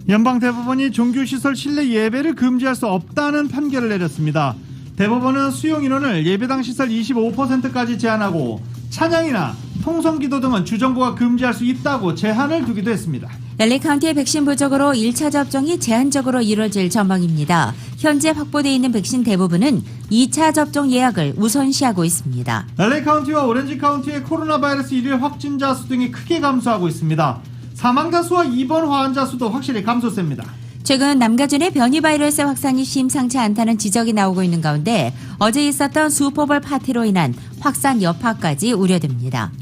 연방대법원이 종교시설 실내 예배를 금지할 수 없다는 판결을 내렸습니다. 대법원은 수용 인원을 예배당 시설 25%까지 제한하고 찬양이나 통성기도 등은 주정부가 금지할 수 있다고 제한을 두기도 했습니다. LA 카운티의 백신 부족으로 1차 접종이 제한적으로 이뤄질 전망입니다. 현재 확보되어 있는 백신 대부분은 2차 접종 예약을 우선시하고 있습니다. LA 카운티와 오렌지 카운티의 코로나 바이러스 일일 확진자 수 등이 크게 감소하고 있습니다. 사망자 수와 입원 환자 수도 확실히 감소세입니다. 최근 남가준의 변이 바이러스 확산이 심상치 않다는 지적이 나오고 있는 가운데 어제 있었던 슈퍼볼 파티로 인한 확산 여파까지 우려됩니다.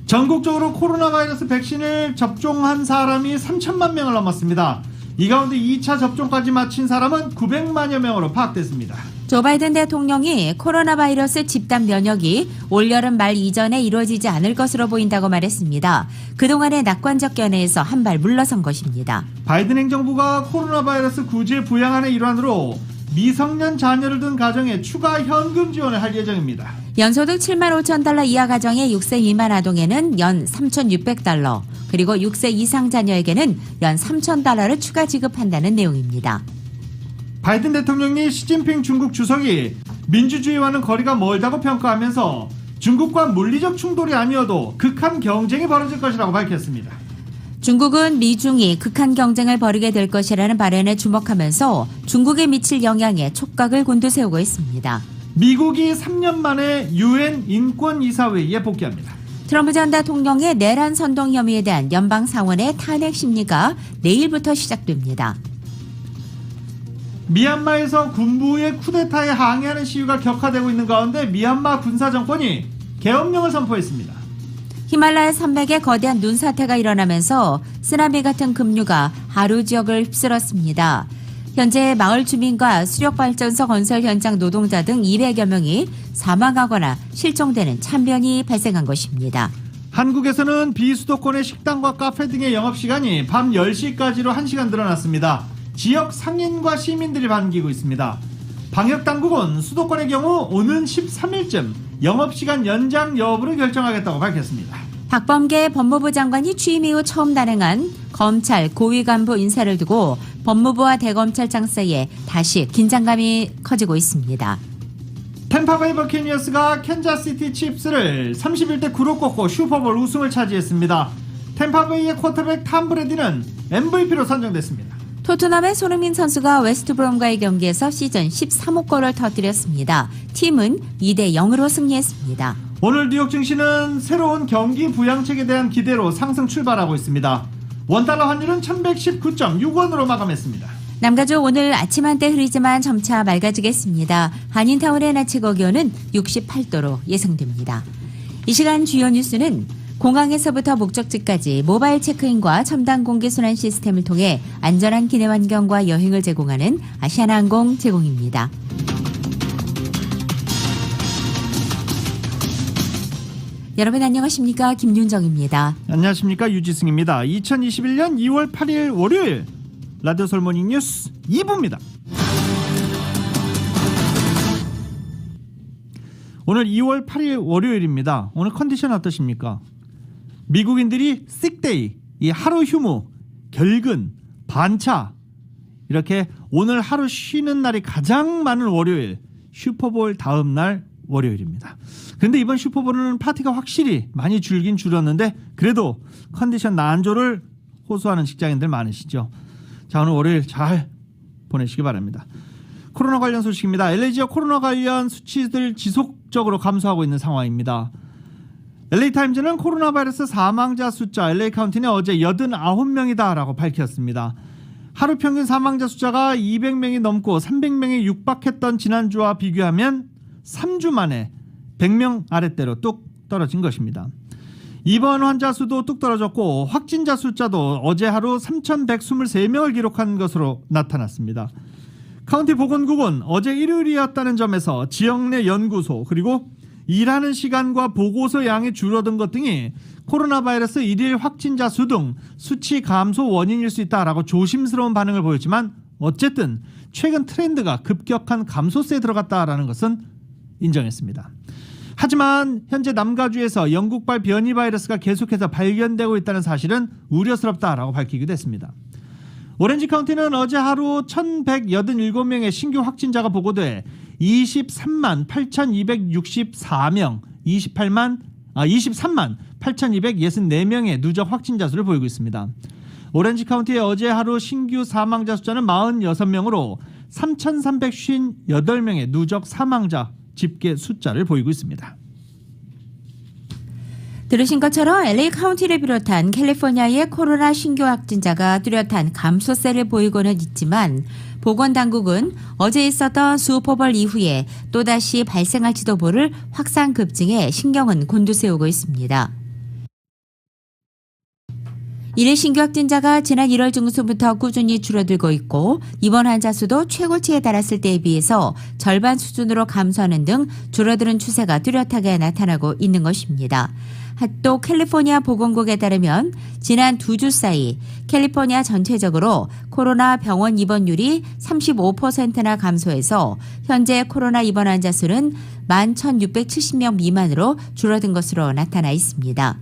전국적으로 코로나 바이러스 백신을 접종한 사람이 3천만 명을 넘었습니다. 이 가운데 2차 접종까지 마친 사람은 900만여 명으로 파악됐습니다. 조 바이든 대통령이 코로나 바이러스 집단 면역이 올여름 말 이전에 이루어지지 않을 것으로 보인다고 말했습니다. 그동안의 낙관적 견해에서 한 발 물러선 것입니다. 바이든 행정부가 코로나 바이러스 구제 부양안의 일환으로 미성년 자녀를 둔 가정에 추가 현금 지원을 할 예정입니다. 연소득 7만 5천 달러 이하 가정의 6세 미만 아동에는 연 3,600달러, 그리고 6세 이상 자녀에게는 연 3,000달러를 추가 지급한다는 내용입니다. 바이든 대통령이 시진핑 중국 주석이 민주주의와는 거리가 멀다고 평가하면서 중국과 물리적 충돌이 아니어도 극한 경쟁이 벌어질 것이라고 밝혔습니다. 중국은 미중이 극한 경쟁을 벌이게 될 것이라는 발언에 주목하면서 중국에 미칠 영향에 촉각을 곤두세우고 있습니다. 미국이 3년 만에 UN 인권이사회의에 복귀합니다. 트럼프 전 대통령의 내란 선동 혐의에 대한 연방 상원의 탄핵 심리가 내일부터 시작됩니다. 미얀마에서 군부의 쿠데타에 항의하는 시위가 격화되고 있는 가운데 미얀마 군사정권이 계엄령을 선포했습니다. 히말라야 산맥에 거대한 눈사태가 일어나면서 쓰나미 같은 급류가 하루 지역을 휩쓸었습니다. 현재 마을 주민과 수력발전소 건설 현장 노동자 등 200여 명이 사망하거나 실종되는 참변이 발생한 것입니다. 한국에서는 비수도권의 식당과 카페 등의 영업시간이 밤 10시까지로 1시간 늘어났습니다. 지역 상인과 시민들이 반기고 있습니다. 방역당국은 수도권의 경우 오는 13일쯤 영업시간 연장 여부를 결정하겠다고 밝혔습니다. 박범계 법무부 장관이 취임 이후 처음 단행한 검찰 고위 간부 인사를 두고 법무부와 대검찰청 사이에 다시 긴장감이 커지고 있습니다. 템파베이 버캐니어스가 캔자스시티 칩스를 31대 9로 꺾고 슈퍼볼 우승을 차지했습니다. 템파베이의 쿼터백 탐 브래디는 MVP로 선정됐습니다. 토트넘의 손흥민 선수가 웨스트브롬과의 경기에서 시즌 13호 골을 터뜨렸습니다. 팀은 2대 0으로 승리했습니다. 오늘 뉴욕 증시는 새로운 경기 부양책에 대한 기대로 상승 출발하고 있습니다. 원달러 환율은 1119.6원으로 마감했습니다. 남가주 오늘 아침 한때 흐리지만 점차 맑아지겠습니다. 한인타운의 낮 최고 기온은 68도로 예상됩니다. 이 시간 주요 뉴스는 공항에서부터 목적지까지 모바일 체크인과 첨단 공기순환 시스템을 통해 안전한 기내 환경과 여행을 제공하는 아시아나항공 제공입니다. 여러분 안녕하십니까? 김윤정입니다. 안녕하십니까? 유지승입니다. 2021년 2월 8일 월요일 라디오 솔모닝 뉴스 2부입니다. 오늘 2월 8일 월요일입니다. 오늘 컨디션 어떠십니까? 미국인들이 식데이, 이 하루 휴무, 결근, 반차 이렇게 오늘 하루 쉬는 날이 가장 많은 월요일, 슈퍼볼 다음 날 월요일입니다. 그런데 이번 슈퍼볼은 파티가 확실히 많이 줄긴 줄었는데 그래도 컨디션 난조를 호소하는 직장인들 많으시죠. 자, 오늘 월요일 잘 보내시기 바랍니다. 코로나 관련 소식입니다. LA 지역 코로나 관련 수치들 지속적으로 감소하고 있는 상황입니다. LA타임즈는 코로나 바이러스 사망자 숫자 LA 카운티는 어제 89명이다 라고 밝혔습니다. 하루 평균 사망자 숫자가 200명이 넘고 300명이 육박했던 지난주와 비교하면 3주 만에 100명 아랫대로 뚝 떨어진 것입니다. 입원 환자 수도 뚝 떨어졌고 확진자 숫자도 어제 하루 3,123명을 기록한 것으로 나타났습니다. 카운티 보건국은 어제 일요일이었다는 점에서 지역 내 연구소 그리고 일하는 시간과 보고서 양이 줄어든 것 등이 코로나 바이러스 일일 확진자 수 등 수치 감소 원인일 수 있다라고 조심스러운 반응을 보였지만 어쨌든 최근 트렌드가 급격한 감소세에 들어갔다라는 것은 인정했습니다. 하지만 현재 남가주에서 영국발 변이 바이러스가 계속해서 발견되고 있다는 사실은 우려스럽다라고 밝히기도 했습니다. 오렌지 카운티는 어제 하루 1,187명의 신규 확진자가 보고돼 23만 8,264명, 23만 8,264명의 누적 확진자 수를 보이고 있습니다. 오렌지 카운티의 어제 하루 신규 사망자 숫자는 46명으로 3,358명의 누적 사망자 집계 숫자를 보이고 있습니다. 들으신 것처럼 LA 카운티를 비롯한 캘리포니아의 코로나 신규 확진자가 뚜렷한 감소세를 보이고는 있지만 보건당국은 어제 있었던 슈퍼볼 이후에 또다시 발생할지도 모를 확산 급증에 신경은 곤두세우고 있습니다. 일일 신규 확진자가 지난 1월 중순부터 꾸준히 줄어들고 있고 입원 환자 수도 최고치에 달했을 때에 비해서 절반 수준으로 감소하는 등 줄어드는 추세가 뚜렷하게 나타나고 있는 것입니다. 또 캘리포니아 보건국에 따르면 지난 2주 사이 캘리포니아 전체적으로 코로나 병원 입원율이 35%나 감소해서 현재 코로나 입원 환자 수는 11,670명 미만으로 줄어든 것으로 나타나 있습니다.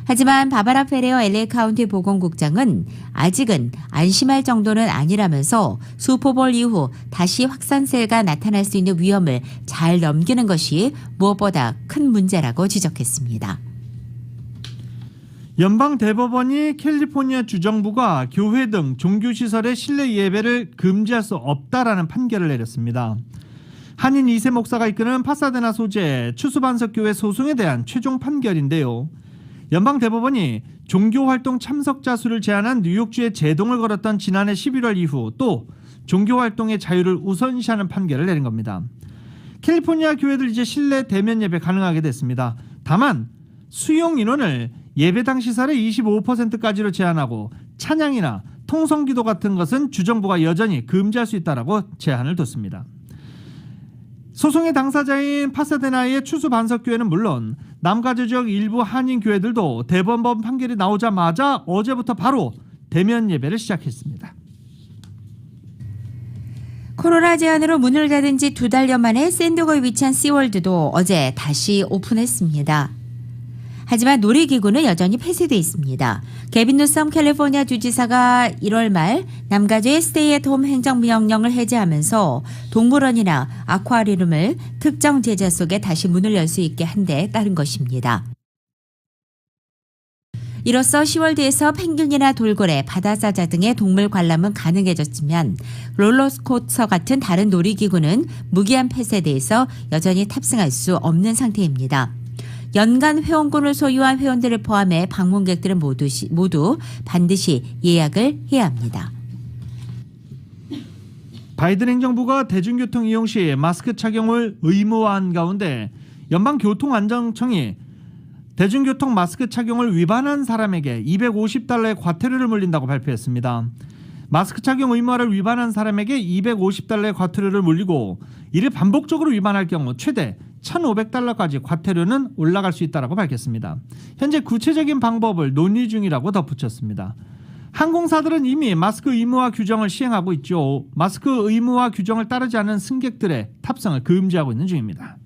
하지만 바바라 페레어 LA 카운티 보건국장은 아직은 안심할 정도는 아니라면서 슈퍼볼 이후 다시 확산세가 나타날 수 있는 위험을 잘 넘기는 것이 무엇보다 큰 문제라고 지적했습니다. 연방 대법원이 캘리포니아 주정부가 교회 등 종교시설의 실내 예배를 금지할 수 없다라는 판결을 내렸습니다. 한인 2세 목사가 이끄는 파사데나 소재 추수반석교회 소송에 대한 최종 판결인데요. 연방 대법원이 종교활동 참석자 수를 제한한 뉴욕주에 제동을 걸었던 지난해 11월 이후 또 종교활동의 자유를 우선시하는 판결을 내린 겁니다. 캘리포니아 교회들 이제 실내 대면 예배 가능하게 됐습니다. 다만 수용 인원을 예배당 시설의 25%까지로 제한하고 찬양이나 통성기도 같은 것은 주정부가 여전히 금지할 수 있다라고 제한을 뒀습니다. 소송의 당사자인 파사데나의 추수반석교회는 물론 남가주 지역 일부 한인 교회들도 대법원 판결이 나오자마자 어제부터 바로 대면 예배를 시작했습니다. 코로나 제한으로 문을 닫은 지 2달여 만에 샌디에고에 위치한 시월드도 어제 다시 오픈했습니다. 하지만 놀이기구는 여전히 폐쇄돼 있습니다. 개빈 뉴섬 캘리포니아 주지사가 1월 말 남가주의 스테이 앳 홈 행정명령을 해제하면서 동물원이나 아쿠아리움을 특정 제재 속에 다시 문을 열 수 있게 한 데 따른 것입니다. 이로써 시월드에서 펭귄이나 돌고래, 바다사자 등의 동물 관람은 가능해졌지만 롤러코스터 같은 다른 놀이기구는 무기한 폐쇄돼서 여전히 탑승할 수 없는 상태입니다. 연간 회원권을 소유한 회원들을 포함해 방문객들은 모두 반드시 예약을 해야 합니다. 바이든 행정부가 대중교통 이용 시 마스크 착용을 의무화한 가운데 연방교통안전청이 대중교통 마스크 착용을 위반한 사람에게 $250의 과태료를 물린다고 발표했습니다. 마스크 착용 의무화를 위반한 사람에게 $250의 과태료를 물리고 이를 반복적으로 위반할 경우 최대 $1,500까지 과태료는 올라갈 수 있다고 밝혔습니다. 현재 구체적인 방법을 논의 중이라고 덧붙였습니다. 항공사들은 이미 마스크 의무화 규정을 시행하고 있죠. 마스크 의무화 규정을 따르지 않은 승객들의 탑승을 금지하고 있는 중입니다.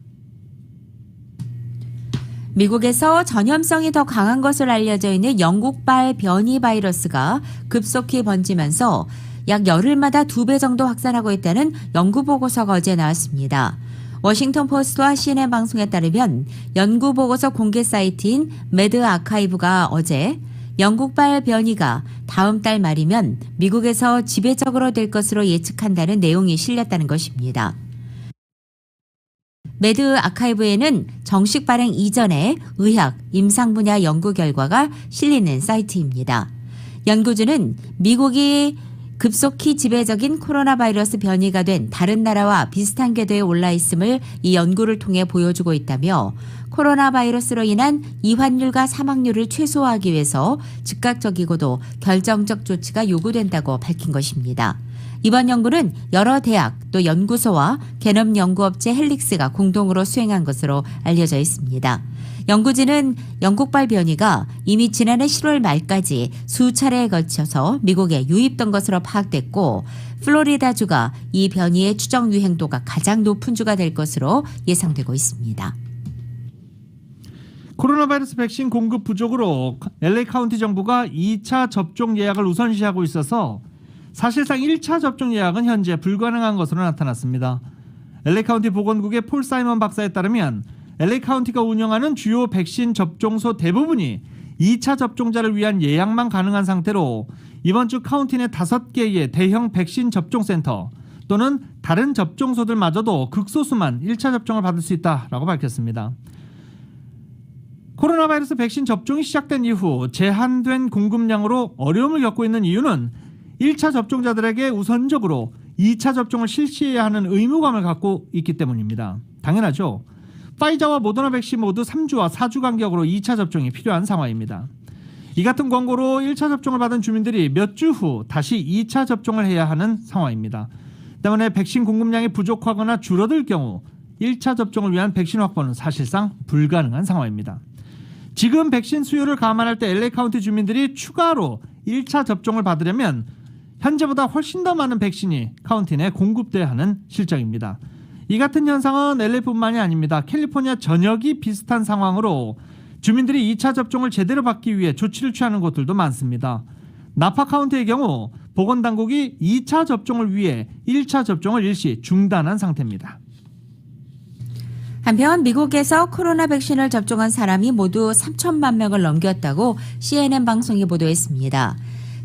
미국에서 전염성이 더 강한 것으로 알려져 있는 영국발 변이 바이러스가 급속히 번지면서 약 열흘마다 2배 정도 확산하고 있다는 연구 보고서가 어제 나왔습니다. 워싱턴 포스트와 CNN 방송에 따르면 연구 보고서 공개 사이트인 매드 아카이브가 어제 영국발 변이가 다음 달 말이면 미국에서 지배적으로 될 것으로 예측한다는 내용이 실렸다는 것입니다. 매드 아카이브에는 정식 발행 이전에 의학, 임상 분야 연구 결과가 실리는 사이트입니다. 연구진은 미국이 급속히 지배적인 코로나 바이러스 변이가 된 다른 나라와 비슷한 궤도에 올라 있음을 이 연구를 통해 보여주고 있다며 코로나 바이러스로 인한 이환율과 사망률을 최소화하기 위해서 즉각적이고도 결정적 조치가 요구된다고 밝힌 것입니다. 이번 연구는 여러 대학 또 연구소와 게놈 연구업체 헬릭스가 공동으로 수행한 것으로 알려져 있습니다. 연구진은 영국발 변이가 이미 지난해 10월 말까지 수차례에 걸쳐서 미국에 유입된 것으로 파악됐고 플로리다주가 이 변이의 추정 유행도가 가장 높은 주가 될 것으로 예상되고 있습니다. 코로나 바이러스 백신 공급 부족으로 LA 카운티 정부가 2차 접종 예약을 우선시하고 있어서 사실상 1차 접종 예약은 현재 불가능한 것으로 나타났습니다. LA 카운티 보건국의 폴 사이먼 박사에 따르면 LA 카운티가 운영하는 주요 백신 접종소 대부분이 2차 접종자를 위한 예약만 가능한 상태로 이번 주 카운티 내 5개의 대형 백신 접종센터 또는 다른 접종소들마저도 극소수만 1차 접종을 받을 수 있다라고 밝혔습니다. 코로나 바이러스 백신 접종이 시작된 이후 제한된 공급량으로 어려움을 겪고 있는 이유는 1차 접종자들에게 우선적으로 2차 접종을 실시해야 하는 의무감을 갖고 있기 때문입니다. 당연하죠. 파이자와 모더나 백신 모두 3주와 4주 간격으로 2차 접종이 필요한 상황입니다. 이 같은 권고로 1차 접종을 받은 주민들이 몇 주 후 다시 2차 접종을 해야 하는 상황입니다. 때문에 백신 공급량이 부족하거나 줄어들 경우 1차 접종을 위한 백신 확보는 사실상 불가능한 상황입니다. 지금 백신 수요를 감안할 때 LA 카운티 주민들이 추가로 1차 접종을 받으려면 현재보다 훨씬 더 많은 백신이 카운티 내 공급돼야 하는 실정입니다. 이 같은 현상은 LA뿐만이 아닙니다. 캘리포니아 전역이 비슷한 상황으로 주민들이 2차 접종을 제대로 받기 위해 조치를 취하는 곳들도 많습니다. 나파 카운티의 경우 보건당국이 2차 접종을 위해 1차 접종을 일시 중단한 상태입니다. 한편 미국에서 코로나 백신을 접종한 사람이 모두 3천만 명을 넘겼다고 CNN 방송이 보도했습니다.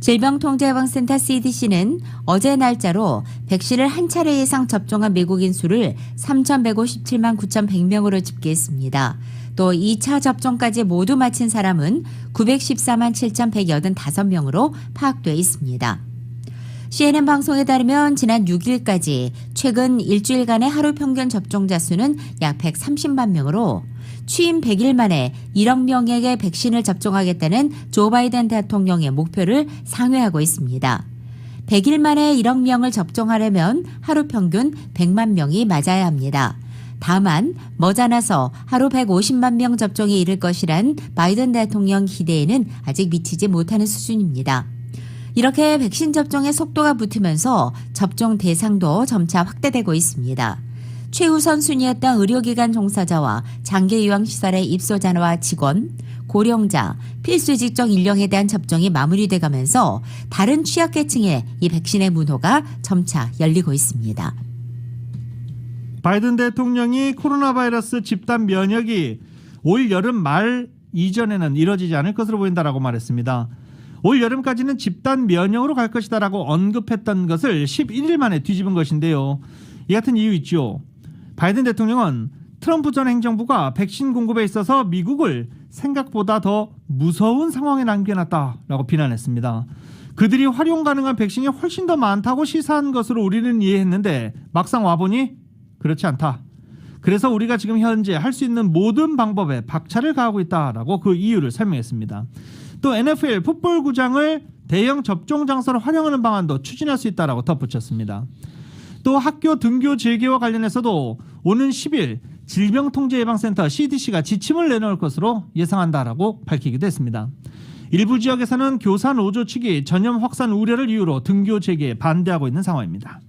질병통제예방센터 CDC는 어제 날짜로 백신을 한 차례 이상 접종한 미국인 수를 3,157만 9,100명으로 집계했습니다. 또 2차 접종까지 모두 마친 사람은 914만 7,185명으로 파악돼 있습니다. CNN 방송에 따르면 지난 6일까지 최근 일주일간의 하루 평균 접종자 수는 약 130만 명으로 취임 100일 만에 1억 명에게 백신을 접종하겠다는 조 바이든 대통령의 목표를 상회하고 있습니다. 100일 만에 1억 명을 접종하려면 하루 평균 100만 명이 맞아야 합니다. 다만 머지않아서 하루 150만 명 접종에 이를 것이란 바이든 대통령 기대에는 아직 미치지 못하는 수준입니다. 이렇게 백신 접종의 속도가 붙으면서 접종 대상도 점차 확대되고 있습니다. 최우선 순위였던 의료기관 종사자와 장기요양시설의 입소자와 직원, 고령자, 필수 직종 인력에 대한 접종이 마무리돼가면서 다른 취약계층에 이 백신의 문호가 점차 열리고 있습니다. 바이든 대통령이 코로나 바이러스 집단 면역이 올 여름 말 이전에는 이뤄지지 않을 것으로 보인다라고 말했습니다. 올 여름까지는 집단 면역으로 갈 것이다라고 언급했던 것을 11일 만에 뒤집은 것인데요. 이 같은 이유 있죠. 바이든 대통령은 트럼프 전 행정부가 백신 공급에 있어서 미국을 생각보다 더 무서운 상황에 남겨놨다라고 비난했습니다. 그들이 활용 가능한 백신이 훨씬 더 많다고 시사한 것으로 우리는 이해했는데 막상 와보니 그렇지 않다. 그래서 우리가 지금 현재 할 수 있는 모든 방법에 박차를 가하고 있다라고 그 이유를 설명했습니다. 또 NFL 풋볼구장을 대형 접종 장소로 활용하는 방안도 추진할 수 있다라고 덧붙였습니다. 또 학교 등교 재개와 관련해서도 오는 10일 질병통제예방센터 CDC가 지침을 내놓을 것으로 예상한다라고 밝히기도 했습니다. 일부 지역에서는 교사 노조 측이 전염 확산 우려를 이유로 등교 재개에 반대하고 있는 상황입니다.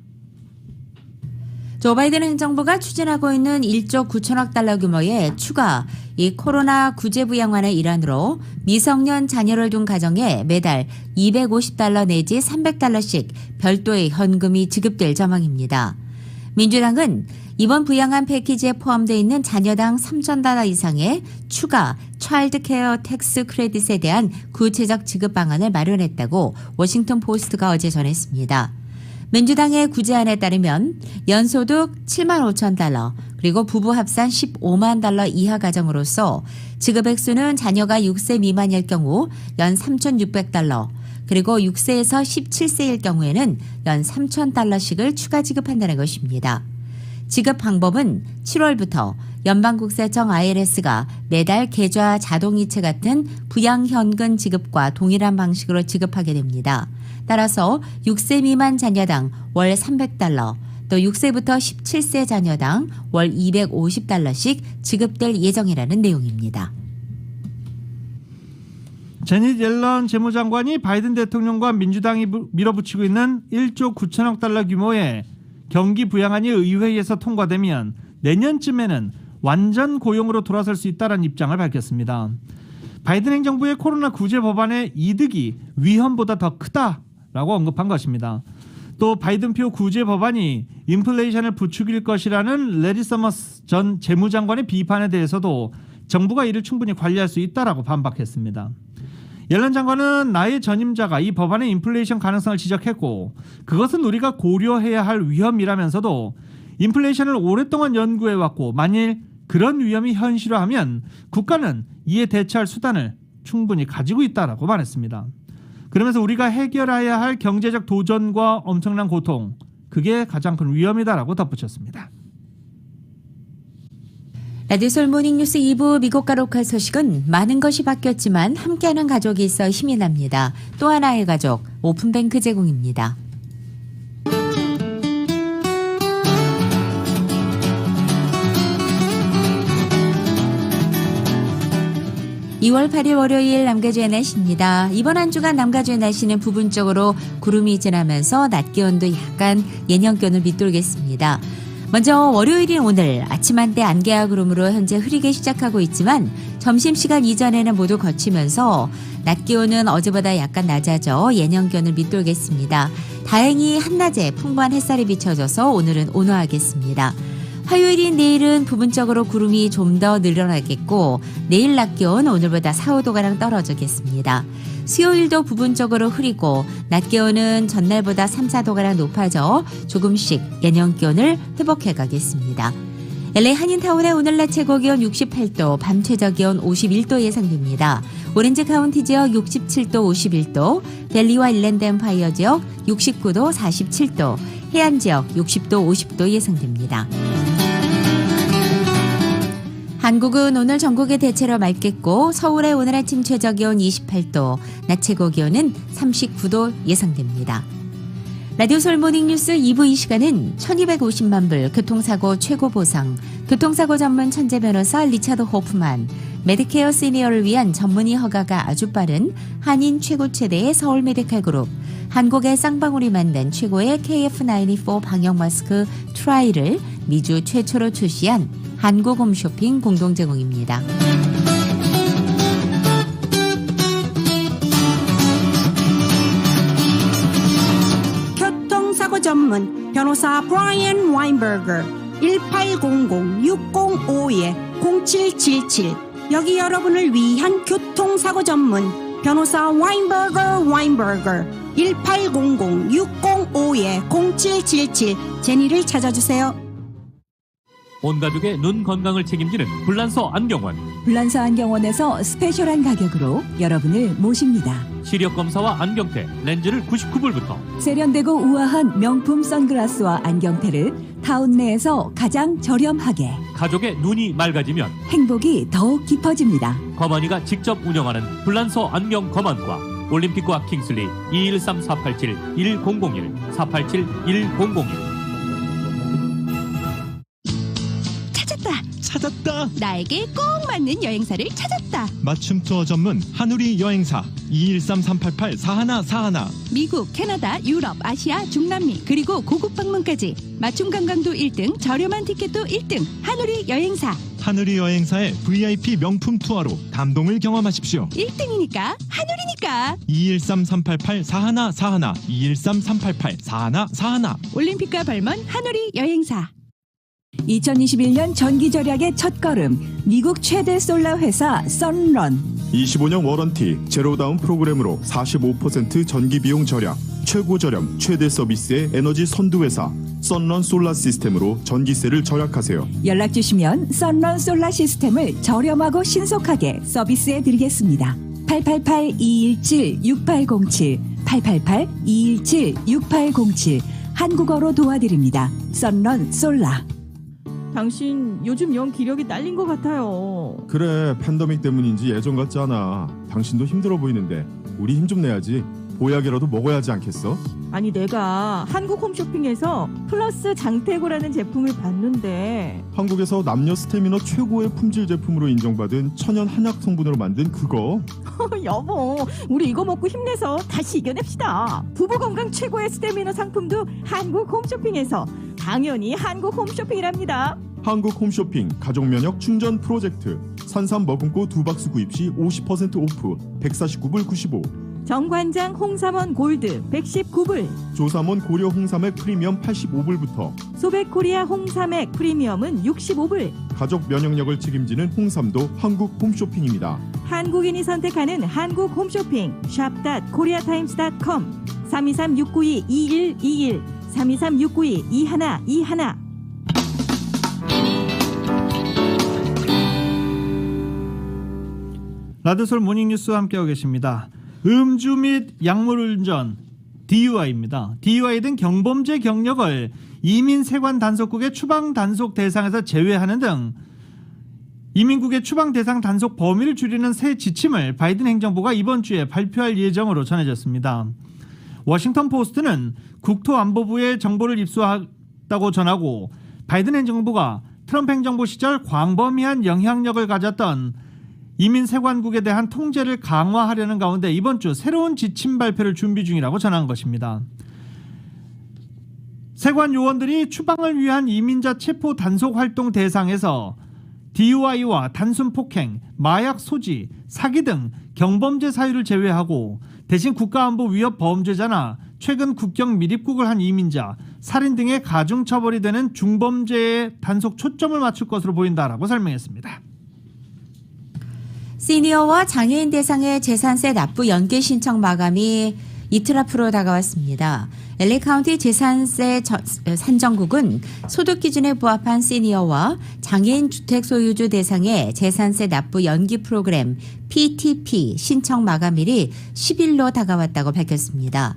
조 바이든 행정부가 추진하고 있는 1조 9천억 달러 규모의 추가 이 코로나 구제 부양안의 일환으로 미성년 자녀를 둔 가정에 매달 250달러 내지 300달러씩 별도의 현금이 지급될 전망입니다. 민주당은 이번 부양안 패키지에 포함되어 있는 자녀당 3,000달러 이상의 추가 차일드 케어 텍스 크레딧에 대한 구체적 지급 방안을 마련했다고 워싱턴 포스트가 어제 전했습니다. 민주당의 구제안에 따르면 연소득 7만 5천 달러 그리고 부부 합산 15만 달러 이하 가정으로서 지급 액수는 자녀가 6세 미만일 경우 연 3,600달러 그리고 6세에서 17세일 경우에는 연 3,000달러씩을 추가 지급한다는 것입니다. 지급 방법은 7월부터 연방국세청 IRS가 매달 계좌 자동이체 같은 부양현금 지급과 동일한 방식으로 지급하게 됩니다. 따라서 6세 미만 자녀당 월 300달러, 또 6세부터 17세 자녀당 월 250달러씩 지급될 예정이라는 내용입니다. 제닛 옐런 재무장관이 바이든 대통령과 민주당이 밀어붙이고 있는 1조 9천억 달러 규모의 경기 부양안이 의회에서 통과되면 내년쯤에는 완전 고용으로 돌아설 수 있다는 입장을 밝혔습니다. 바이든 행정부의 코로나 구제 법안의 이득이 위험보다 더 크다라고 것이다라고 언급한 것입니다. 또 바이든표 구제 법안이 인플레이션을 부추길 것이라는 레리 서머스 전 재무장관의 비판에 대해서도 정부가 이를 충분히 관리할 수 있다라고 반박했습니다. 옐런 장관은 나의 전임자가 이 법안의 인플레이션 가능성을 지적했고 그것은 우리가 고려해야 할 위험이라면서도 인플레이션을 오랫동안 연구해왔고 만일 그런 위험이 현실화하면 국가는 이에 대처할 수단을 충분히 가지고 있다라고 말했습니다. 그러면서 우리가 해결해야 할 경제적 도전과 엄청난 고통, 그게 가장 큰 위험이다라고 덧붙였습니다. 라디오솔 모닝뉴스 2부 미국과 로컬 소식은 많은 것이 바뀌었지만 함께하는 가족이 있어 힘이 납니다. 또 하나의 가족, 오픈뱅크 제공입니다. 2월 8일 월요일 남가주의 날씨입니다. 이번 한 주간 남가주의 날씨는 부분적으로 구름이 지나면서 낮 기온도 약간 예년기온을 밑돌겠습니다. 먼저 월요일인 오늘 아침 한때 안개와 구름으로 현재 흐리게 시작하고 있지만 점심시간 이전에는 모두 거치면서 낮 기온은 어제보다 약간 낮아져 예년기온을 밑돌겠습니다. 다행히 한낮에 풍부한 햇살이 비춰져서 오늘은 온화하겠습니다. 화요일인 내일은 부분적으로 구름이 좀 더 늘어나겠고 내일 낮 기온 오늘보다 4, 5도가량 떨어지겠습니다. 수요일도 부분적으로 흐리고 낮 기온은 전날보다 3, 4도가량 높아져 조금씩 예년 기온을 회복해 가겠습니다. LA 한인타운의 오늘 낮 최고 기온 68도, 밤 최저 기온 51도 예상됩니다. 오렌지 카운티 지역 67도, 51도, 델리와 일랜드 엠파이어 지역 69도, 47도, 해안 지역 60도, 50도 예상됩니다. 한국은 오늘 전국에 대체로 맑겠고 서울의 오늘 아침 최저 기온 28도, 낮 최고 기온은 39도 예상됩니다. 라디오 솔 모닝뉴스 2부 이 시간은 1250만 불 교통사고 최고 보상, 교통사고 전문 천재 변호사 리차드 호프만, 메디케어 시니어를 위한 전문의 허가가 아주 빠른 한인 최고 최대의 서울 메디칼 그룹, 한국의 쌍방울이 만든 최고의 KF94 방역 마스크 트라이를 미주 최초로 출시한 한국 홈쇼핑 공동 제공입니다. 교통사고 전문 변호사 브라이언 와인버거 1800-605-0777 여기 여러분을 위한 교통사고 전문 변호사 와인버거 1800-605-0777 제니를 찾아주세요. 온 가족의 눈 건강을 책임지는 불란서 안경원. 불란서 안경원에서 스페셜한 가격으로 여러분을 모십니다. 시력 검사와 안경테, 렌즈를 99불부터. 세련되고 우아한 명품 선글라스와 안경테를 타운 내에서 가장 저렴하게. 가족의 눈이 맑아지면 행복이 더욱 깊어집니다. 거만이가 직접 운영하는 불란서 안경 거만과 올림픽과 킹슬리 213-487-1001 487-1001. 찾았다. 나에게 꼭 맞는 여행사를 찾았다. 맞춤 투어 전문 한우리 여행사 213-388-4141. 미국, 캐나다, 유럽, 아시아, 중남미 그리고 고국 방문까지 맞춤 관광도 1등, 저렴한 티켓도 1등. 한우리 여행사. 한우리 여행사의 VIP 명품 투어로 감동을 경험하십시오. 1등이니까 한우리니까. 213-388-4141 213-388-4141. 올림픽과 발먼 한우리 여행사. 2021년 전기 절약의 첫걸음, 미국 최대 솔라 회사 선런. 25년 워런티 제로다운 프로그램으로 45% 전기 비용 절약, 최고 저렴 최대 서비스의 에너지 선두회사 선런 솔라 시스템으로 전기세를 절약하세요. 연락 주시면 선런 솔라 시스템을 저렴하고 신속하게 서비스해 드리겠습니다. 888-217-6807 888-217-6807 한국어로 도와드립니다. 선런 솔라. 당신 요즘 영 기력이 딸린 것 같아요. 그래, 팬데믹 때문인지 예전 같지 않아. 당신도 힘들어 보이는데 우리 힘 좀 내야지. 보약이라도 먹어야 하지 않겠어? 아니 내가 한국 홈쇼핑에서 플러스 장태고라는 제품을 봤는데 한국에서 남녀 스태미너 최고의 품질 제품으로 인정받은 천연 한약 성분으로 만든 그거. 여보 우리 이거 먹고 힘내서 다시 이겨냅시다. 부부 건강 최고의 스태미너 상품도 한국 홈쇼핑에서 당연히 한국 홈쇼핑이랍니다. 한국 홈쇼핑 가족면역 충전 프로젝트. 산삼 머금고 2박스 구입 시 50% 오프 149불 95. 정관장 홍삼원 골드 119불, 조삼원 고려 홍삼액 프리미엄 85불부터 소백코리아 홍삼액 프리미엄은 65불. 가족 면역력을 책임지는 홍삼도 한국 홈쇼핑입니다. 한국인이 선택하는 한국 홈쇼핑 shop.koreatimes.com 323-692-2121 323-692-2121. 라드솔 모닝뉴스와 함께하고 계십니다. 음주 및 약물 운전 DUI입니다. DUI 등 경범죄 경력을 이민 세관 단속국의 추방 단속 대상에서 제외하는 등 이민국의 추방 대상 단속 범위를 줄이는 새 지침을 바이든 행정부가 이번 주에 발표할 예정으로 전해졌습니다. 워싱턴 포스트는 국토안보부의 정보를 입수했다고 전하고 바이든 행정부가 트럼프 행정부 시절 광범위한 영향력을 가졌던 이민 세관국에 대한 통제를 강화하려는 가운데 이번 주 새로운 지침 발표를 준비 중이라고 전한 것입니다. 세관 요원들이 추방을 위한 이민자 체포 단속 활동 대상에서 DUI와 단순 폭행, 마약 소지, 사기 등 경범죄 사유를 제외하고 대신 국가안보 위협 범죄자나 최근 국경 미립국을 한 이민자, 살인 등의 가중처벌이 되는 중범죄에 단속 초점을 맞출 것으로 보인다라고 설명했습니다. 시니어와 장애인 대상의 재산세 납부 연기 신청 마감이 이틀 앞으로 다가왔습니다. LA 카운티 재산세 산정국은 소득 기준에 부합한 시니어와 장애인 주택 소유주 대상의 재산세 납부 연기 프로그램 PTP 신청 마감일이 10일로 다가왔다고 밝혔습니다.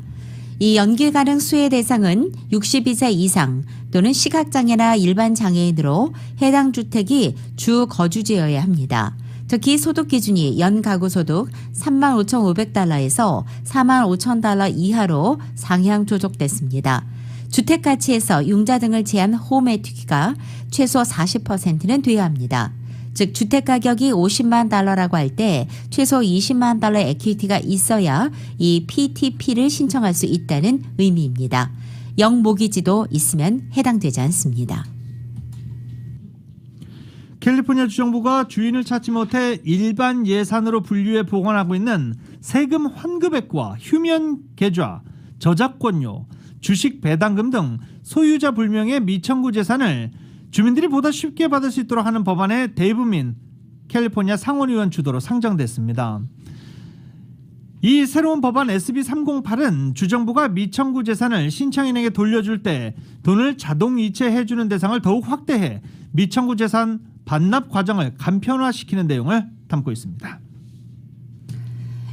이 연기 가능 수혜 대상은 62세 이상 또는 시각장애나 일반 장애인으로 해당 주택이 주 거주지여야 합니다. 특히 소득 기준이 연 가구 소득 35,500달러에서 45,000달러 이하로 상향 조정됐습니다. 주택 가치에서 융자 등을 제한 홈 에퀴티가 최소 40%는 돼야 합니다. 즉 주택 가격이 50만 달러라고 할 때 최소 20만 달러 에퀴티가 있어야 이 PTP를 신청할 수 있다는 의미입니다. 영모기지도 있으면 해당되지 않습니다. 캘리포니아 주정부가 주인을 찾지 못해 일반 예산으로 분류해 보관하고 있는 세금 환급액과 휴면 계좌, 저작권료, 주식 배당금 등 소유자 불명의 미청구 재산을 주민들이 보다 쉽게 받을 수 있도록 하는 법안에 데이브민 캘리포니아 상원의원 주도로 상정됐습니다. 이 새로운 법안 SB308은 주정부가 미청구 재산을 신청인에게 돌려줄 때 돈을 자동 이체해주는 대상을 더욱 확대해 미청구 재산 반납 과정을 간편화시키는 내용을 담고 있습니다.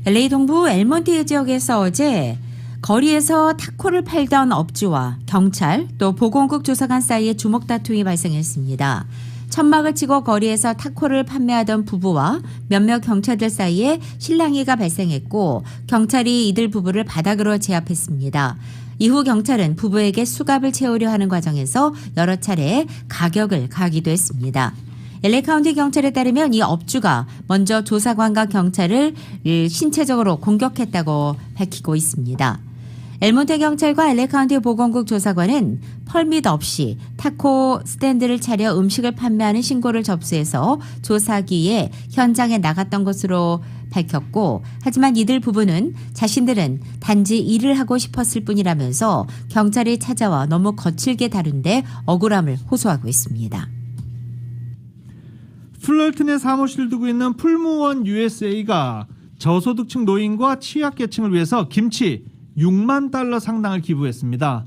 LA 동부 엘몬티 지역에서 어제 거리에서 타코를 팔던 업주와 경찰 또 보건국 조사관 사이에 주먹 다툼이 발생했습니다. 천막을 치고 거리에서 타코를 판매하던 부부와 몇몇 경찰들 사이에 실랑이가 발생했고 경찰이 이들 부부를 바닥으로 제압했습니다. 이후 경찰은 부부에게 수갑을 채우려 하는 과정에서 여러 차례 가격을 가하기도 했습니다. LA 카운티 경찰에 따르면 이 업주가 먼저 조사관과 경찰을 신체적으로 공격했다고 밝히고 있습니다. 엘몬테 경찰과 LA 카운티 보건국 조사관은 펄밋 없이 타코 스탠드를 차려 음식을 판매하는 신고를 접수해서 조사기에 현장에 나갔던 것으로 밝혔고 하지만 이들 부부는 자신들은 단지 일을 하고 싶었을 뿐이라면서 경찰이 찾아와 너무 거칠게 다룬데 억울함을 호소하고 있습니다. 플럴튼에 사무실을 두고 있는 풀무원 USA가 저소득층 노인과 취약계층을 위해서 김치 6만 달러 상당을 기부했습니다.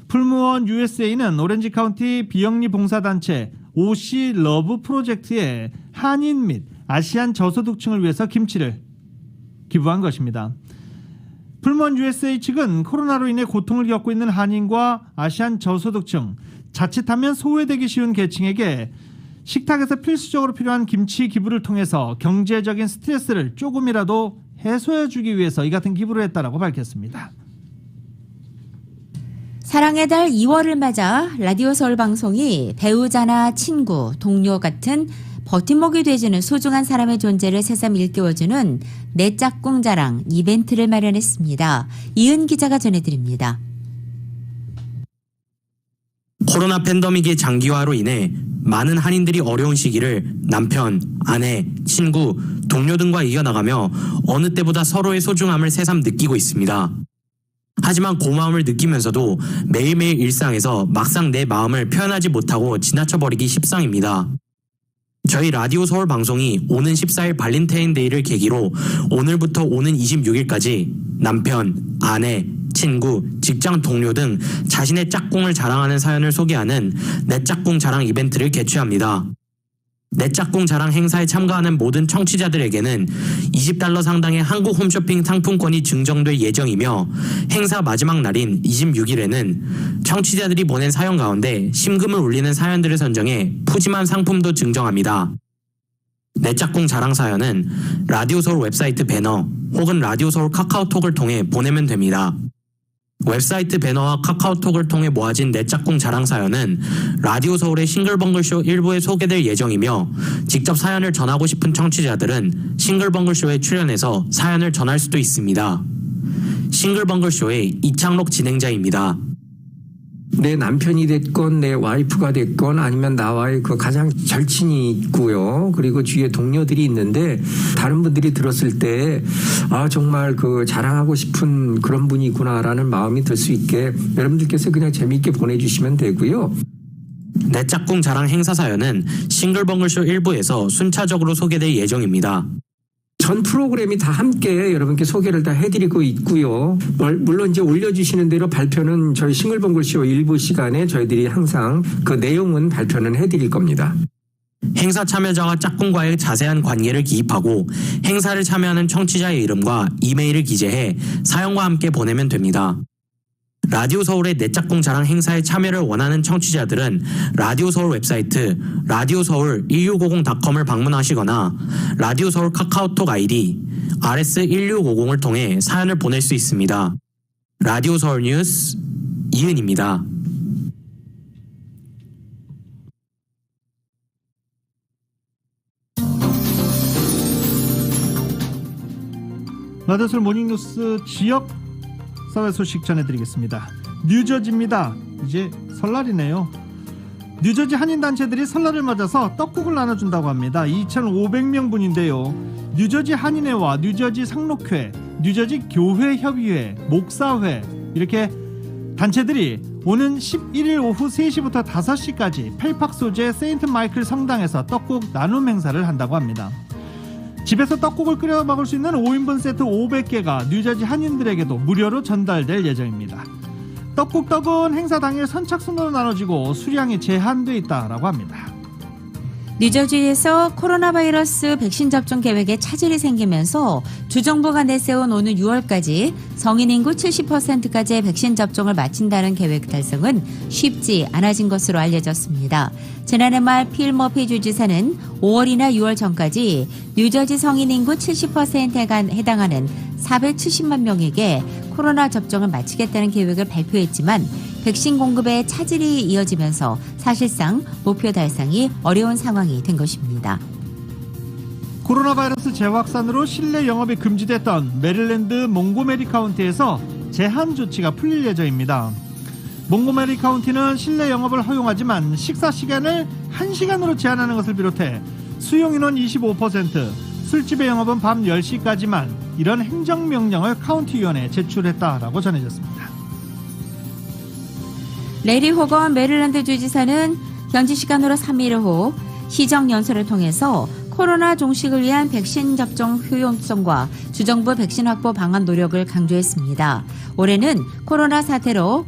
풀무원 USA는 오렌지 카운티 비영리 봉사단체 OC 러브 프로젝트에 한인 및 아시안 저소득층을 위해서 김치를 기부한 것입니다. 풀무원 USA 측은 코로나로 인해 고통을 겪고 있는 한인과 아시안 저소득층, 자칫하면 소외되기 쉬운 계층에게 식탁에서 필수적으로 필요한 김치 기부를 통해서 경제적인 스트레스를 조금이라도 해소해주기 위해서 이 같은 기부를 했다라고 밝혔습니다. 사랑의 달 2월을 맞아 라디오 서울 방송이 배우자나 친구, 동료 같은 버팀목이 되주는 소중한 사람의 존재를 새삼 일깨워주는 내 짝꿍 자랑 이벤트를 마련했습니다. 이은 기자가 전해드립니다. 코로나 팬데믹의 장기화로 인해 많은 한인들이 어려운 시기를 남편, 아내, 친구, 동료 등과 이겨나가며 어느 때보다 서로의 소중함을 새삼 느끼고 있습니다. 하지만 고마움을 느끼면서도 매일매일 일상에서 막상 내 마음을 표현하지 못하고 지나쳐버리기 십상입니다. 저희 라디오 서울 방송이 오는 14일 발렌타인데이를 계기로 오늘부터 오는 26일까지 남편, 아내, 친구, 직장 동료 등 자신의 짝꿍을 자랑하는 사연을 소개하는 내 짝꿍 자랑 이벤트를 개최합니다. 내 짝꿍 자랑 행사에 참가하는 모든 청취자들에게는 $20 상당의 한국 홈쇼핑 상품권이 증정될 예정이며 행사 마지막 날인 26일에는 청취자들이 보낸 사연 가운데 심금을 울리는 사연들을 선정해 푸짐한 상품도 증정합니다. 내 짝꿍 자랑 사연은 라디오 서울 웹사이트 배너 혹은 라디오 서울 카카오톡을 통해 보내면 됩니다. 웹사이트 배너와 카카오톡을 통해 모아진 내 짝꿍 자랑 사연은 라디오 서울의 싱글벙글쇼 일부에 소개될 예정이며 직접 사연을 전하고 싶은 청취자들은 싱글벙글쇼에 출연해서 사연을 전할 수도 있습니다. 싱글벙글쇼의 이창록 진행자입니다. 내 남편이 됐건 내 와이프가 됐건 아니면 나와의 그 가장 절친이 있고요. 그리고 주위에 동료들이 있는데 다른 분들이 들었을 때 정말 그 자랑하고 싶은 그런 분이구나라는 마음이 들 수 있게 여러분들께서 그냥 재미있게 보내주시면 되고요. 내 짝꿍 자랑 행사 사연은 싱글벙글쇼 1부에서 순차적으로 소개될 예정입니다. 전 프로그램이 다 함께 여러분께 소개를 다 해드리고 있고요. 물론 이제 올려주시는 대로 발표는 저희 싱글벙글쇼 일부 시간에 저희들이 항상 그 내용은 발표는 해드릴 겁니다. 행사 참여자와 짝꿍과의 자세한 관계를 기입하고 행사를 참여하는 청취자의 이름과 이메일을 기재해 사연과 함께 보내면 됩니다. 라디오 서울의 내 짝꿍 자랑 행사에 참여를 원하는 청취자들은 라디오 서울 웹사이트 라디오 서울 1650.com을 방문하시거나 라디오 서울 카카오톡 아이디 rs1650을 통해 사연을 보낼 수 있습니다. 라디오 서울 뉴스 이은입니다. 라디오 서울 모닝뉴스 지역 사회 소식 전해드리겠습니다. 뉴저지입니다. 이제 설날이네요. 뉴저지 한인단체들이 설날을 맞아서 떡국을 나눠준다고 합니다. 2,500명 분인데요. 뉴저지 한인회와 뉴저지 상록회, 뉴저지 교회협의회, 목사회 이렇게 단체들이 오는 11일 오후 3시부터 5시까지 펠팍 소재 세인트 마이클 성당에서 떡국 나눔 행사를 한다고 합니다. 집에서 떡국을 끓여 먹을 수 있는 5인분 세트 500개가 뉴저지 한인들에게도 무료로 전달될 예정입니다. 떡국떡은 행사 당일 선착순으로 나눠지고 수량이 제한돼 있다라고 합니다. 뉴저지에서 코로나 바이러스 백신 접종 계획에 차질이 생기면서 주 정부가 내세운 오는 6월까지 성인 인구 70%까지의 백신 접종을 마친다는 계획 달성은 쉽지 않아진 것으로 알려졌습니다. 지난해 말 필 머피 주지사는 5월이나 6월 전까지 뉴저지 성인 인구 70%에 해당하는 470만 명에게 코로나 접종을 마치겠다는 계획을 발표했지만 백신 공급에 차질이 이어지면서 사실상 목표 달성이 어려운 상황이 된 것입니다. 코로나 바이러스 재확산으로 실내 영업이 금지됐던 메릴랜드 몽고메리 카운티에서 제한 조치가 풀릴 예정입니다. 몽고메리 카운티는 실내 영업을 허용하지만 식사 시간을 1시간으로 제한하는 것을 비롯해 수용 인원 25%, 술집의 영업은 밤 10시까지만 이런 행정명령을 카운티위원회에 제출했다라고 전해졌습니다. 레리 호건 메릴랜드 주지사는 현지 시간으로 3일 오후 시정연설을 통해서 코로나 종식을 위한 백신 접종 효용성과 주정부 백신 확보 방안 노력을 강조했습니다. 올해는 코로나 사태로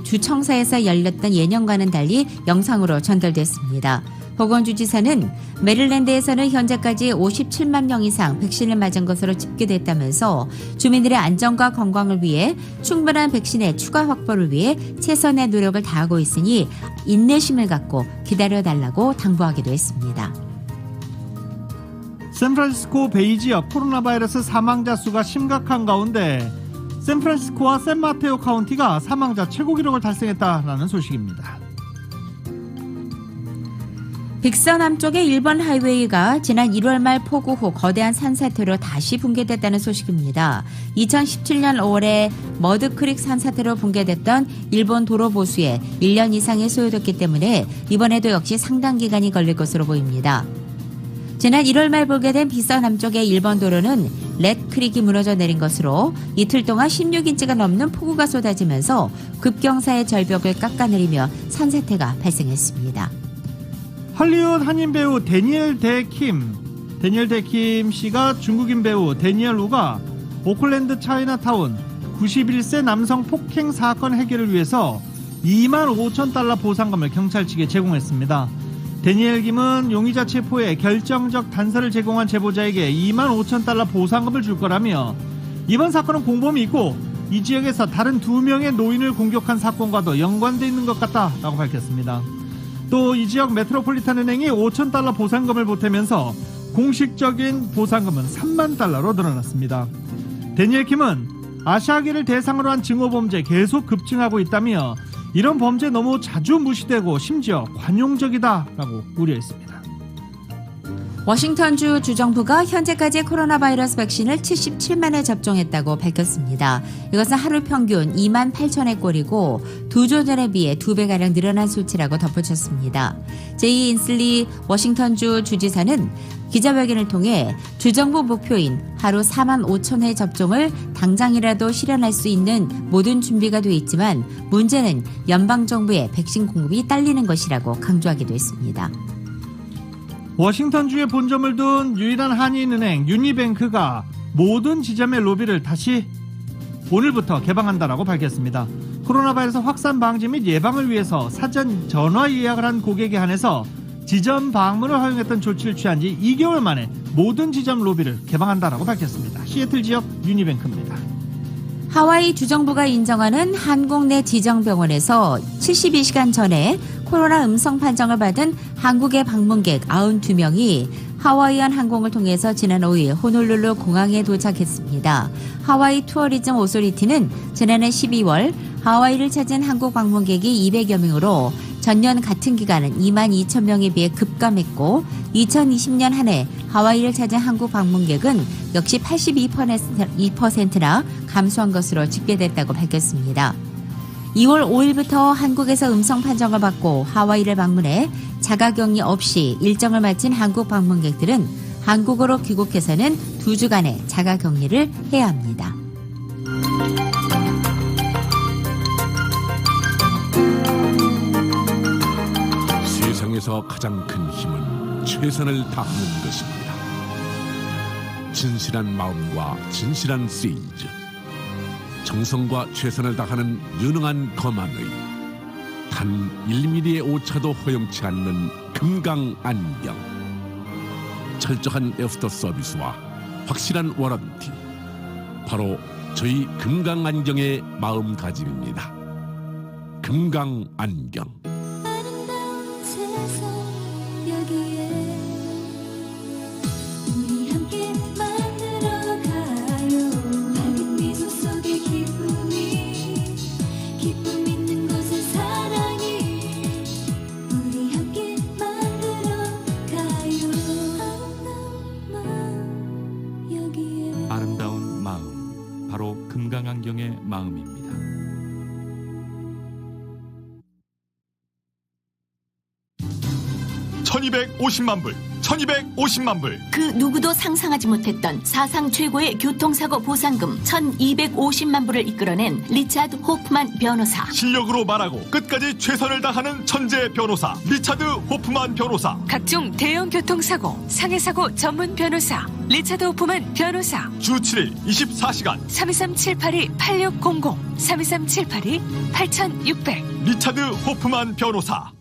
주청사에서 열렸던 예년과는 달리 영상으로 전달됐습니다. 호건 주지사는 메릴랜드에서는 현재까지 57만 명 이상 백신을 맞은 것으로 집계됐다면서 주민들의 안전과 건강을 위해 충분한 백신의 추가 확보를 위해 최선의 노력을 다하고 있으니 인내심을 갖고 기다려달라고 당부하기도 했습니다. 샌프란시스코 베이 지역 코로나 바이러스 사망자 수가 심각한 가운데 샌프란시스코와 샌마테오 카운티가 사망자 최고 기록을 달성했다라는 소식입니다. 빅서 남쪽의 일본 하이웨이가 지난 1월 말 폭우 후 거대한 산사태로 다시 붕괴됐다는 소식입니다. 2017년 5월에 머드크릭 산사태로 붕괴됐던 일본 도로 보수에 1년 이상이 소요됐기 때문에 이번에도 역시 상당 기간이 걸릴 것으로 보입니다. 지난 1월 말 붕괴된 빅서 남쪽의 일본 도로는 렛크릭이 무너져 내린 것으로 이틀 동안 16인치가 넘는 폭우가 쏟아지면서 급경사의 절벽을 깎아내리며 산사태가 발생했습니다. 할리우드 한인 배우 데니엘 데킴 씨가 중국인 배우 데니엘 우가 오클랜드 차이나타운 91세 남성 폭행 사건 해결을 위해서 25,000달러 보상금을 경찰 측에 제공했습니다. 데니엘 김은 용의자 체포에 결정적 단서를 제공한 제보자에게 25,000달러 보상금을 줄 거라며 이번 사건은 공범이 있고 이 지역에서 다른 2명의 노인을 공격한 사건과도 연관돼 있는 것 같다라고 밝혔습니다. 또 이 지역 메트로폴리탄 은행이 5,000달러 보상금을 보태면서 공식적인 보상금은 3만 달러로 늘어났습니다. 데니엘 킴은 아시아계를 대상으로 한 증오범죄 계속 급증하고 있다며 이런 범죄 너무 자주 무시되고 심지어 관용적이다라고 우려했습니다. 워싱턴주 주정부가 현재까지 코로나 바이러스 백신을 77만 회 접종했다고 밝혔습니다. 이것은 하루 평균 2만 8천회 꼴이고 2주 전에 비해 2배가량 늘어난 수치라고 덧붙였습니다. 제이 인슬리 워싱턴주 주지사는 기자회견을 통해 주정부 목표인 하루 4만 5천 회 접종을 당장이라도 실현할 수 있는 모든 준비가 돼 있지만 문제는 연방정부의 백신 공급이 딸리는 것이라고 강조하기도 했습니다. 워싱턴주에 본점을 둔 유일한 한인은행 유니뱅크가 모든 지점의 로비를 다시 오늘부터 개방한다라고 밝혔습니다. 코로나 바이러스 확산 방지 및 예방을 위해서 사전 전화 예약을 한 고객에 한해서 지점 방문을 허용했던 조치를 취한 지 2개월 만에 모든 지점 로비를 개방한다라고 밝혔습니다. 시애틀 지역 유니뱅크입니다. 하와이 주정부가 인정하는 한국 내 지정병원에서 72시간 전에 코로나 음성 판정을 받은 한국의 방문객 92명이 하와이안 항공을 통해서 지난 5일 호놀룰루 공항에 도착했습니다. 하와이 투어리즘 오소리티는 지난해 12월 하와이를 찾은 한국 방문객이 200여 명으로 전년 같은 기간은 2만 2천 명에 비해 급감했고 2020년 한 해 하와이를 찾은 한국 방문객은 역시 82%나 감소한 것으로 집계됐다고 밝혔습니다. 2월 5일부터 한국에서 음성 판정을 받고 하와이를 방문해 자가격리 없이 일정을 마친 한국 방문객들은 한국으로 귀국해서는 2주간의 자가격리를 해야 합니다. 세상에서 가장 큰 힘은 최선을 다하는 것입니다. 진실한 마음과 진실한 세인즈, 정성과 최선을 다하는 유능한 거만의 단 1mm의 오차도 허용치 않는 금강안경, 철저한 애프터 서비스와 확실한 워런티, 바로 저희 금강안경의 마음가짐입니다. 금강안경. 아름다운 마음, 바로 금강안경의 마음입니다. $1250만, 1250만 불. 그 누구도 상상하지 못했던 사상 최고의 교통사고 보상금 1250만 불을 이끌어낸 리차드 호프만 변호사. 실력으로 말하고 끝까지 최선을 다하는 천재 변호사 리차드 호프만 변호사. 각종 대형 교통사고, 상해사고 전문 변호사 리차드 호프만 변호사. 주 7일 24시간 323-782-8600 323-782-8600 리차드 호프만 변호사.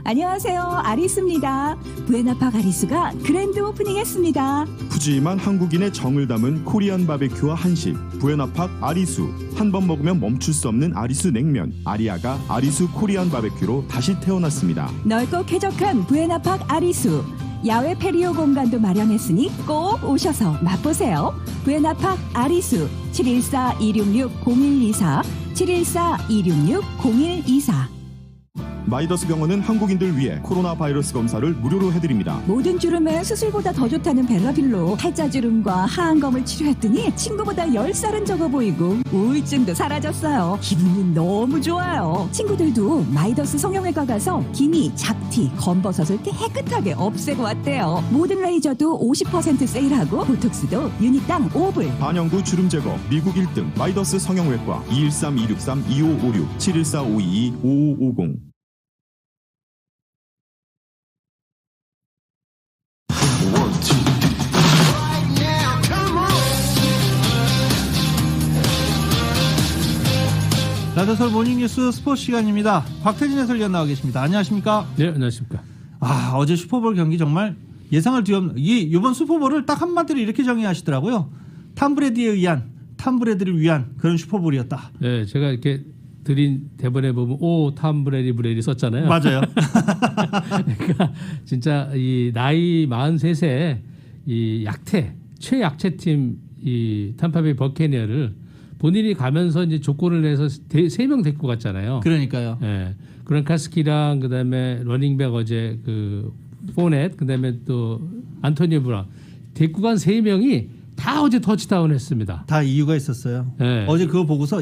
안녕하세요. 아리수입니다. 부에나팍 아리수가 그랜드 오프닝했습니다. 푸짐한 한국인의 정을 담은 코리안 바베큐와 한식 부에나팍 아리수. 한 번 먹으면 멈출 수 없는 아리수 냉면 아리아가 아리수 코리안 바베큐로 다시 태어났습니다. 넓고 쾌적한 부에나팍 아리수. 야외 페리오 공간도 마련했으니 꼭 오셔서 맛보세요. 부에나팍 아리수 714-266-0124 714-266-0124. 마이더스 병원은 한국인들 위해 코로나 바이러스 검사를 무료로 해드립니다. 모든 주름에 수술보다 더 좋다는 벨라빌로 팔자주름과 하안검을 치료했더니 친구보다 10살은 적어 보이고 우울증도 사라졌어요. 기분이 너무 좋아요. 친구들도 마이더스 성형외과 가서 기미, 잡티, 검버섯을 깨끗하게 없애고 왔대요. 모든 레이저도 50% 세일하고 보톡스도 유닛당 5불. 반영구 주름 제거 미국 1등 마이더스 성형외과 213-263-2556 714-522-5550. 라디오설 모닝뉴스 스포츠 시간입니다. 곽태진 해설위원 나와 계십니다. 안녕하십니까? 네, 안녕하십니까? 어제 슈퍼볼 경기 정말 예상을 뒤엎는 이번 슈퍼볼을 딱 한마디로 이렇게 정의하시더라고요. 탐 브레디를 위한 그런 슈퍼볼이었다. 네, 제가 이렇게 드린 대본에 보면 탐 브레디 썼잖아요. 맞아요. 그러니까 진짜 이 나이 43세 이 최약체 팀 이 탐파베이 버캐니어를 본인이 가면서 이제 조건을 내서 3명 데리고 갔잖아요. 그러니까요. 예. 그런카스키랑 그다음에 러닝백 어제 그 포넷 그다음에 또 안토니오 브라운 데리고 간 3명이 다 어제 터치다운 했습니다. 다 이유가 있었어요. 예. 어제 그거 보고서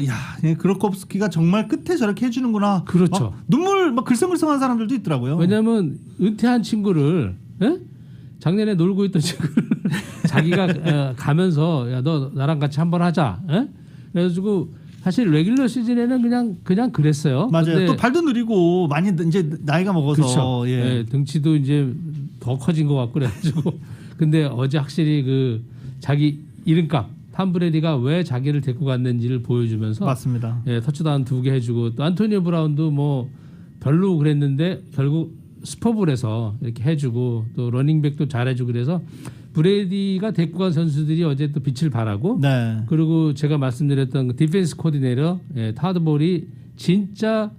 그로kov스키가 정말 끝에 저렇게 해주는구나. 그렇죠. 눈물 막 글썽글썽한 사람들도 있더라고요. 왜냐하면 은퇴한 친구를 작년에 놀고 있던 친구를 자기가 가면서 야 너 나랑 같이 한번 하자. 그래가지고 사실 레귤러 시즌에는 그냥 그랬어요. 맞아요. 또 발도 느리고 많이 이제 나이가 먹어서 그렇죠. 예. 예, 등치도 이제 더 커진 것 같고 그래가지고 근데 어제 확실히 그 자기 이름값 탐 브레디가 왜 자기를 데리고 갔는지를 보여주면서 맞습니다. 예, 터치다운 2개 해주고 또 안토니오 브라운도 뭐 별로 그랬는데 결국 슈퍼볼에서 이렇게 해주고 또 러닝백도 잘해주고 그래서 브레디가 데리고 간 선수들이 어제 또 빛을 발하고 네. 그리고 제가 말씀드렸던 그 디펜스 코디네이터 타드볼이 진짜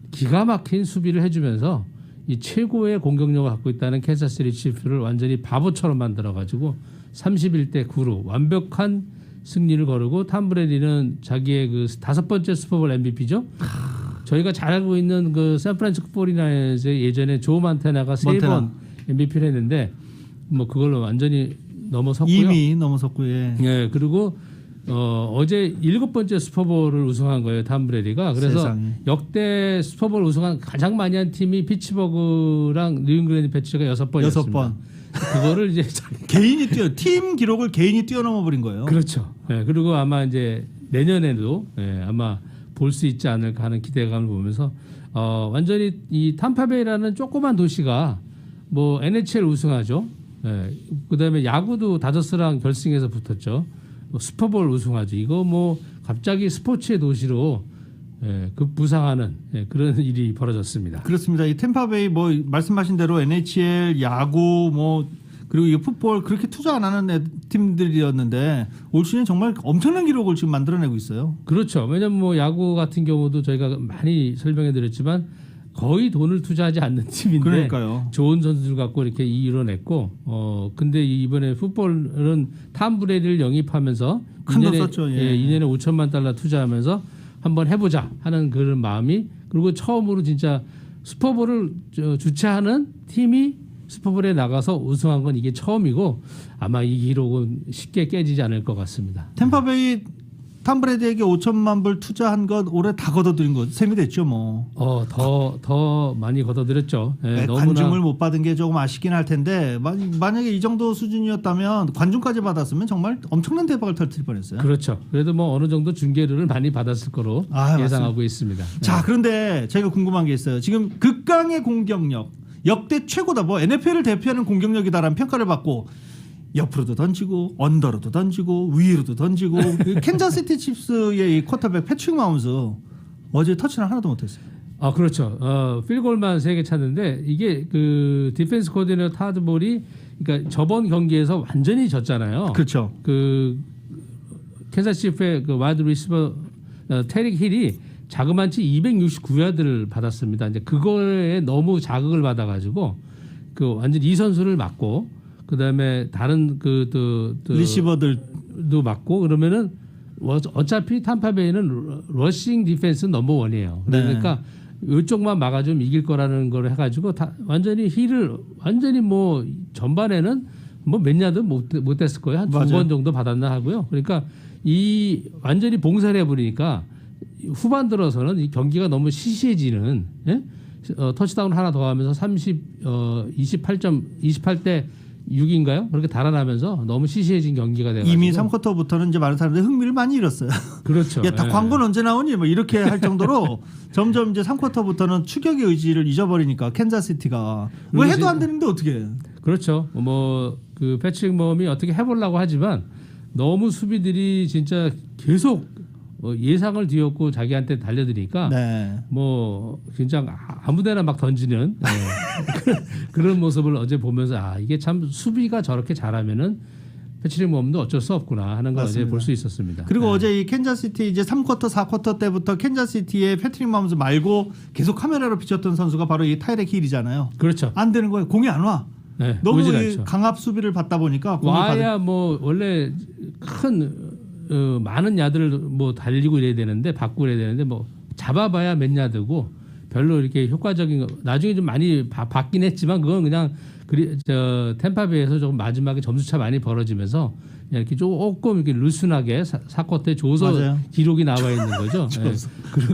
기가 막힌 수비를 해주면서 이 최고의 공격력을 갖고 있다는 캔자스시티 치프를 완전히 바보처럼 만들어가지고 31대 9로 완벽한 승리를 거르고 탐 브레디는 자기의 그 5번째 슈퍼볼 MVP죠. 저희가 잘 알고 있는 그 샌프란시스코 49에rs의 예전에 조 만테나가 3번 MVP를 했는데 뭐 그걸로 완전히 넘어섰고요. 이미 넘어섰고요. 예, 그리고 어제 7번째 슈퍼볼을 우승한 거예요. 탐 브레디가. 그래서 세상에. 역대 슈퍼볼 우승한 가장 많이 한 팀이 피츠버그랑 뉴잉글랜드 패치가 6번이었습니다. 6번. 그거를 이제 개인이 팀 기록을 개인이 뛰어넘어 버린 거예요. 그렇죠. 예, 그리고 아마 이제 내년에도 아마 볼 수 있지 않을까 하는 기대감을 보면서 완전히 이 탐파베이라는 조그만 도시가 뭐 NHL 우승하죠. 그다음에 야구도 다저스랑 결승에서 붙었죠. 슈퍼볼 우승하죠. 이거 뭐 갑자기 스포츠의 도시로 급부상하는 그런 일이 벌어졌습니다. 그렇습니다. 이 템파베이 뭐 말씀하신 대로 NHL, 야구 뭐 그리고 이 풋볼 그렇게 투자 안 하는 팀들이었는데 올 시즌 정말 엄청난 기록을 지금 만들어내고 있어요. 그렇죠. 왜냐하면 뭐 야구 같은 경우도 저희가 많이 설명해드렸지만 거의 돈을 투자하지 않는 팀인데 그러니까요. 좋은 선수들 갖고 이렇게 이뤄냈고 근데 이번에 풋볼은 탐 브레디를 영입하면서 큰 돈 썼죠. 2년에 5천만 달러 투자하면서 한번 해보자 하는 그런 마음이 그리고 처음으로 진짜 슈퍼볼을 주최하는 팀이 슈퍼볼에 나가서 우승한 건 이게 처음이고 아마 이 기록은 쉽게 깨지지 않을 것 같습니다. 템파베이 탐 브레디에게 5천만 불 투자한 것 올해 다 걷어들인 것 셈이 됐죠 뭐. 더 많이 걷어들였죠. 관중을 못 받은 게 조금 아쉽긴 할 텐데 만약에 이 정도 수준이었다면 관중까지 받았으면 정말 엄청난 대박을 터뜨릴 뻔했어요. 그렇죠. 그래도 뭐 어느 정도 중계료를 많이 받았을 거로 예상하고 있습니다. 자, 그런데 제가 궁금한 게 있어요. 지금 극강의 공격력, 역대 최고다. 뭐 NFL을 대표하는 공격력이다라는 평가를 받고 옆으로도 던지고 언더로도 던지고 위로도 던지고 캔자스시티 칩스의 이 쿼터백 패트릭 마홈스 어제 터치는 하나도 못했어요. 그렇죠. 필골만 3개 찼는데 이게 그 디펜스 코디네이터 타드볼이 그러니까 저번 경기에서 완전히 졌잖아요. 그렇죠. 그 캔자스시티의 그 와이드 리시버 테릭 힐이 자그마치 269야드를 받았습니다. 이제 그거에 너무 자극을 받아가지고 그 완전 이 선수를 맞고 그다음에 다른 리시버들도 맞고 그러면은 어차피 탐파베이는 러싱 디펜스 넘버 1이에요. 그러니까 이쪽만 막아주면 이길 거라는 걸 해가지고 다 완전히 힐을 완전히 뭐 전반에는 뭐 몇 야드 못 됐을 거예요. 한 두 번 정도 받았나 하고요. 그러니까 이 완전히 봉쇄를 해버리니까 후반 들어서는 이 경기가 너무 시시해지는 예? 터치다운 하나 더 하면서 28대 6인가요? 그렇게 달아나면서 너무 시시해진 경기가 돼가지고 이미 3쿼터부터는 이제 많은 사람들이 흥미를 많이 잃었어요. 그렇죠. 야, 다 예. 광고는 언제 나오니? 뭐 이렇게 할 정도로 점점 이제 3쿼터부터는 추격의 의지를 잊어버리니까 캔자스시티가 뭐 해도 안 되는데 어떻게 해? 그렇죠. 뭐 그 패트릭 머홈이 어떻게 해보려고 하지만 너무 수비들이 진짜 계속 예상을 뒤엎고 자기한테 달려드니까 네. 뭐 진짜 아무데나 막 던지는 그런 모습을 어제 보면서 아 이게 참 수비가 저렇게 잘하면은 패트릭 머홈도 어쩔 수 없구나 하는 걸 어제 볼 수 있었습니다. 그리고 네. 어제 이 캔자스시티 이제 3쿼터, 4쿼터 때부터 캔자스시티의 패트릭 마홈스 말고 계속 카메라로 비쳤던 선수가 바로 이 타이렉 힐이잖아요. 그렇죠. 안 되는 거예요. 공이 안 와. 네, 너무 오질 이 않죠. 강압 수비를 받다 보니까 공이 와야 뭐 원래 큰 많은 야들을 뭐 달리고 이래야 되는데 받고 이래야 되는데 뭐 잡아봐야 몇 야드고 별로 이렇게 효과적인 거 나중에 좀 많이 받긴 했지만 그건 그냥 템파베이에서 조금 마지막에 점수차 많이 벌어지면서 그냥 이렇게 조금 이렇게 루슨하게 사쿼터에 줘서 맞아요. 기록이 나와 있는 거죠. 네.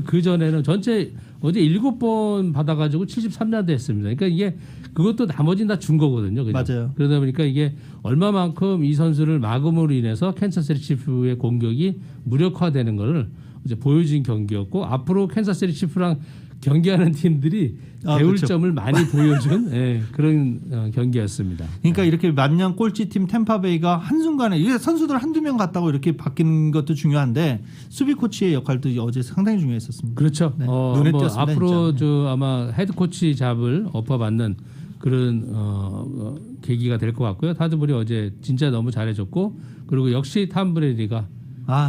그 전에는 전체 어제 7번 받아가지고 73야드 했습니다. 그러니까 이게 그것도 나머지는 다 준 거거든요. 그냥. 맞아요. 그러다 보니까 이게 얼마만큼 이 선수를 막음으로 인해서 캔자스시티 치프의 공격이 무력화되는 것을 이제 보여준 경기였고 앞으로 캔자스시티 치프랑 경기하는 팀들이 배울 그렇죠. 점을 많이 보여준 그런 경기였습니다. 그러니까 이렇게 만년 꼴찌팀 템파베이가 한순간에 이게 선수들 한두 명 갔다고 이렇게 바뀌는 것도 중요한데 수비 코치의 역할도 어제 상당히 중요했었습니다. 그렇죠. 네, 눈에 뭐 띄었습니다. 앞으로 진짜. 아마 헤드 코치 잡을 엎어받는 그런 계기가 될 것 같고요. 타드볼이 어제 진짜 너무 잘해줬고 그리고 역시 탐 브레디가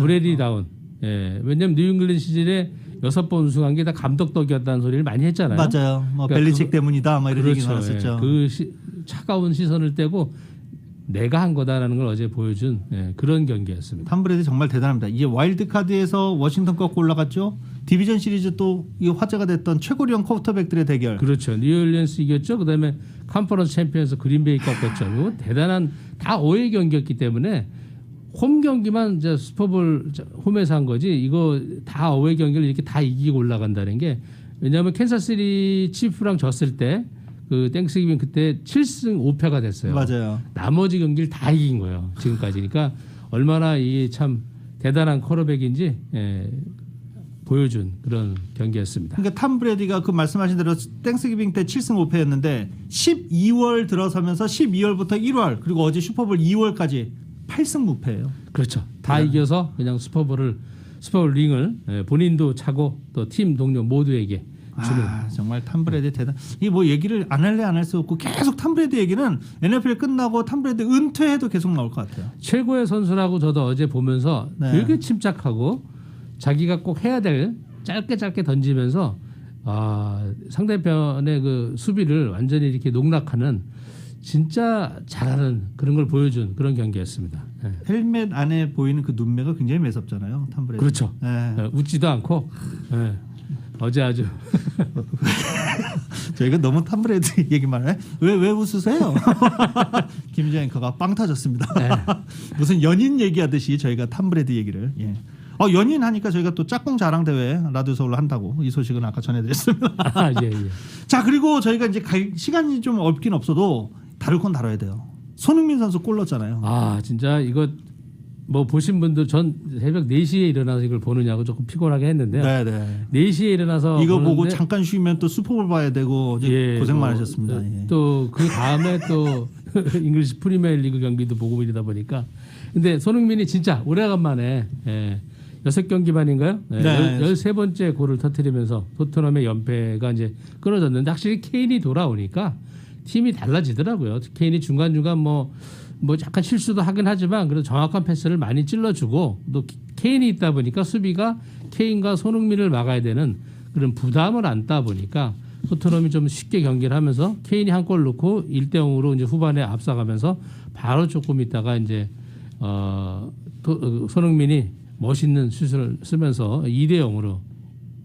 브레디다운. 왜냐하면 뉴잉글랜드 시즌에 6번 우승한 게 다 감독 덕이었다는 소리를 많이 했잖아요. 맞아요. 뭐 그러니까 벨리책 때문이다. 뭐 이런 그렇죠. 얘기 많았었죠. 그 차가운 시선을 떼고 내가 한 거다라는 걸 어제 보여준 그런 경기였습니다. 탐 브레디 정말 대단합니다. 이게 와일드 카드에서 워싱턴 꺾고 올라갔죠. 디비전 시리즈 또 이 화제가 됐던 최고령 쿼터백들의 대결. 그렇죠. 뉴올리언스 이겼죠. 그다음에 컨퍼런스 챔피언스 그린베이 꺾었죠. 이거 대단한 다 5회 경기였기 때문에 홈 경기만 이제 슈퍼볼 홈에서 한 거지. 이거 다 5회 경기를 이렇게 다 이기고 올라간다는 게 왜냐하면 캔자스시티 치프랑 졌을 때 그 땡스기빙 그때 7승 5패가 됐어요. 맞아요. 나머지 경기를 다 이긴 거예요. 지금까지. 그러니까 얼마나 이 참 대단한 쿼터백인지 보여준 그런 경기였습니다. 그러니까 탐 브레디가 그 말씀하신 대로 땡스기빙 때 7승 5패였는데 12월 들어서면서 12월부터 1월 그리고 어제 슈퍼볼 2월까지 8승 무패예요. 그렇죠. 다 이겨서 그냥 슈퍼볼 링을 본인도 차고 또 팀 동료 모두에게 주는. 정말 탐 브레디 대단. 이 뭐 얘기를 안 할래 안 할 수 없고 계속 탐 브레디 얘기는 NFL 끝나고 탐 브레디 은퇴해도 계속 나올 것 같아요. 최고의 선수라고 저도 어제 보면서 되게 침착하고 자기가 꼭 해야 될 짧게 던지면서 상대편의 그 수비를 완전히 이렇게 농락하는 진짜 잘하는 그런 걸 보여준 그런 경기였습니다. 헬멧 안에 보이는 그 눈매가 굉장히 매섭잖아요. 탐 브레디. 그렇죠. 웃지도 않고 어제 아주 저희가 너무 탐 브레디 얘기만 해. 왜 웃으세요? 김재 앵커가 빵 터졌습니다. 무슨 연인 얘기하듯이 저희가 탐 브레디 얘기를. 연인 하니까 저희가 또 짝꿍 자랑 대회 라디오 서울로 한다고 이 소식은 아까 전해드렸습니다. 예. 자 그리고 저희가 이제 시간이 좀 없긴 없어도 다룰 건 다뤄야 돼요. 손흥민 선수 골 넣었잖아요. 진짜 이거 뭐 보신 분들 전 새벽 4시에 일어나서 이걸 보느냐고 조금 피곤하게 했는데요. 4시에 일어나서 이거 보고 잠깐 쉬면 또 슈퍼볼 봐야 되고 고생 많으셨습니다. 또 그 다음에 또 잉글리시 프리미어리그 경기도 보고 이러다 보니까 근데 손흥민이 진짜 오래간만에 6경기만인가요? 13번째 골을 터뜨리면서 토트넘의 연패가 이제 끊어졌는데 확실히 케인이 돌아오니까 팀이 달라지더라고요. 케인이 중간중간 뭐 약간 실수도 하긴 하지만 그래도 정확한 패스를 많이 찔러주고 또 케인이 있다 보니까 수비가 케인과 손흥민을 막아야 되는 그런 부담을 안다 보니까 토트넘이 좀 쉽게 경기를 하면서 케인이 한 골 넣고 1대0으로 이제 후반에 앞서가면서 바로 조금 있다가 이제 손흥민이 멋있는 슛을 쓰면서 2대0으로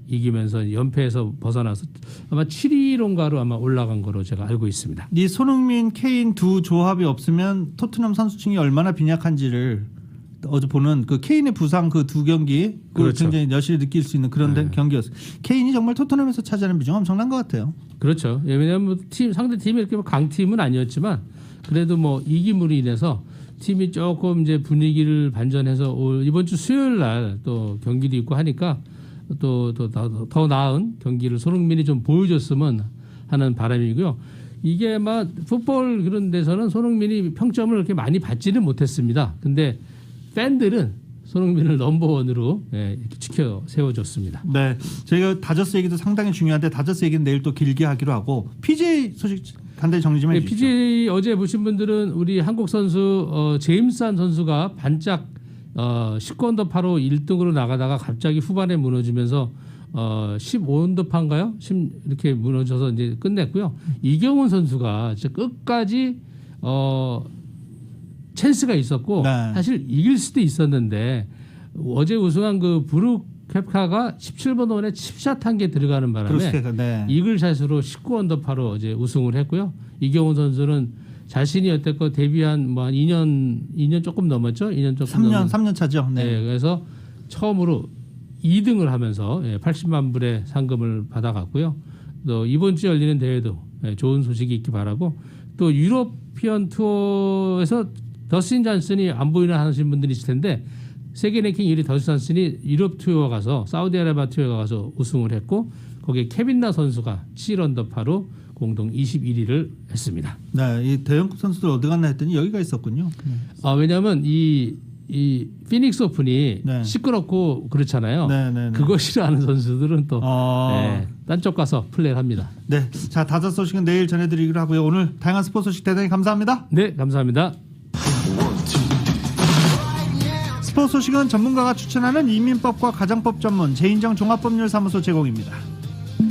이기면서 연패에서 벗어나서 아마 7위론가로 아마 올라간 거로 제가 알고 있습니다. 이 손흥민, 케인 두 조합이 없으면 토트넘 선수층이 얼마나 빈약한지를 어제 보는 그 케인의 부상 그 두 경기 그렇죠. 굉장히 여실히 느낄 수 있는 그런 경기였어요. 케인이 정말 토트넘에서 차지하는 비중 엄청난 것 같아요. 그렇죠. 왜냐하면 상대 팀이 이렇게 강팀은 아니었지만 그래도 뭐 이김으로 인해서 팀이 조금 이제 분위기를 반전해서 이번 주 수요일 날 또 경기도 있고 하니까 또 더 나은 경기를 손흥민이 좀 보여줬으면 하는 바람이고요. 이게 막 풋볼 그런 데서는 손흥민이 평점을 그렇게 많이 받지는 못했습니다. 근데 팬들은 손흥민을 넘버원으로 이렇게 지켜 세워줬습니다. 네, 저희가 다저스 얘기도 상당히 중요한데 다저스 얘기는 내일 또 길게 하기로 하고 PGA 소식 간단히 정리 좀 해주시죠. PGA 어제 보신 분들은 우리 한국 선수 제임스 한 선수가 반짝 19언더파로 1등으로 나가다가 갑자기 후반에 무너지면서 15언더파인가요? 이렇게 무너져서 이제 끝냈고요. 이경훈 선수가 진짜 끝까지 찬스가 있었고 사실 이길 수도 있었는데 어제 우승한 그 브룩 캡카가 17번 홀에 칩샷 한 개 들어가는 바람에 이글샷으로 19언더파로 어제 우승을 했고요. 이경훈 선수는 자신이 여태껏 데뷔한 뭐 한 2년 조금 넘었죠. 2년 조금 3년 차죠. 네. 그래서 처음으로 2등을 하면서 80만 불의 상금을 받아갔고요. 또 이번 주 열리는 대회도 좋은 소식이 있기 바라고 또 유러피언 투어에서 더스틴 존슨이 안 보이는 하시는 분들이 있을 텐데 세계 랭킹 1위 더스틴 존슨이 유럽 투어 가서 사우디아라비아 투어 가서 우승을 했고 거기에 케빈 나 선수가 7언더파로 공동 21위를 했습니다. 네, 이 대형급 선수들 어디 갔나 했더니 여기가 있었군요. 왜냐하면 이 피닉스 오픈이 시끄럽고 그렇잖아요. 그거 싫어하는 선수들은 또 딴 쪽 가서 플레이를 합니다. 네, 자 다저스 소식은 내일 전해드리기로 하고요. 오늘 다양한 스포츠 소식 대단히 감사합니다. 네, 감사합니다. 스포츠 소식은 전문가가 추천하는 이민법과 가정법 전문 제인정 종합법률사무소 제공입니다.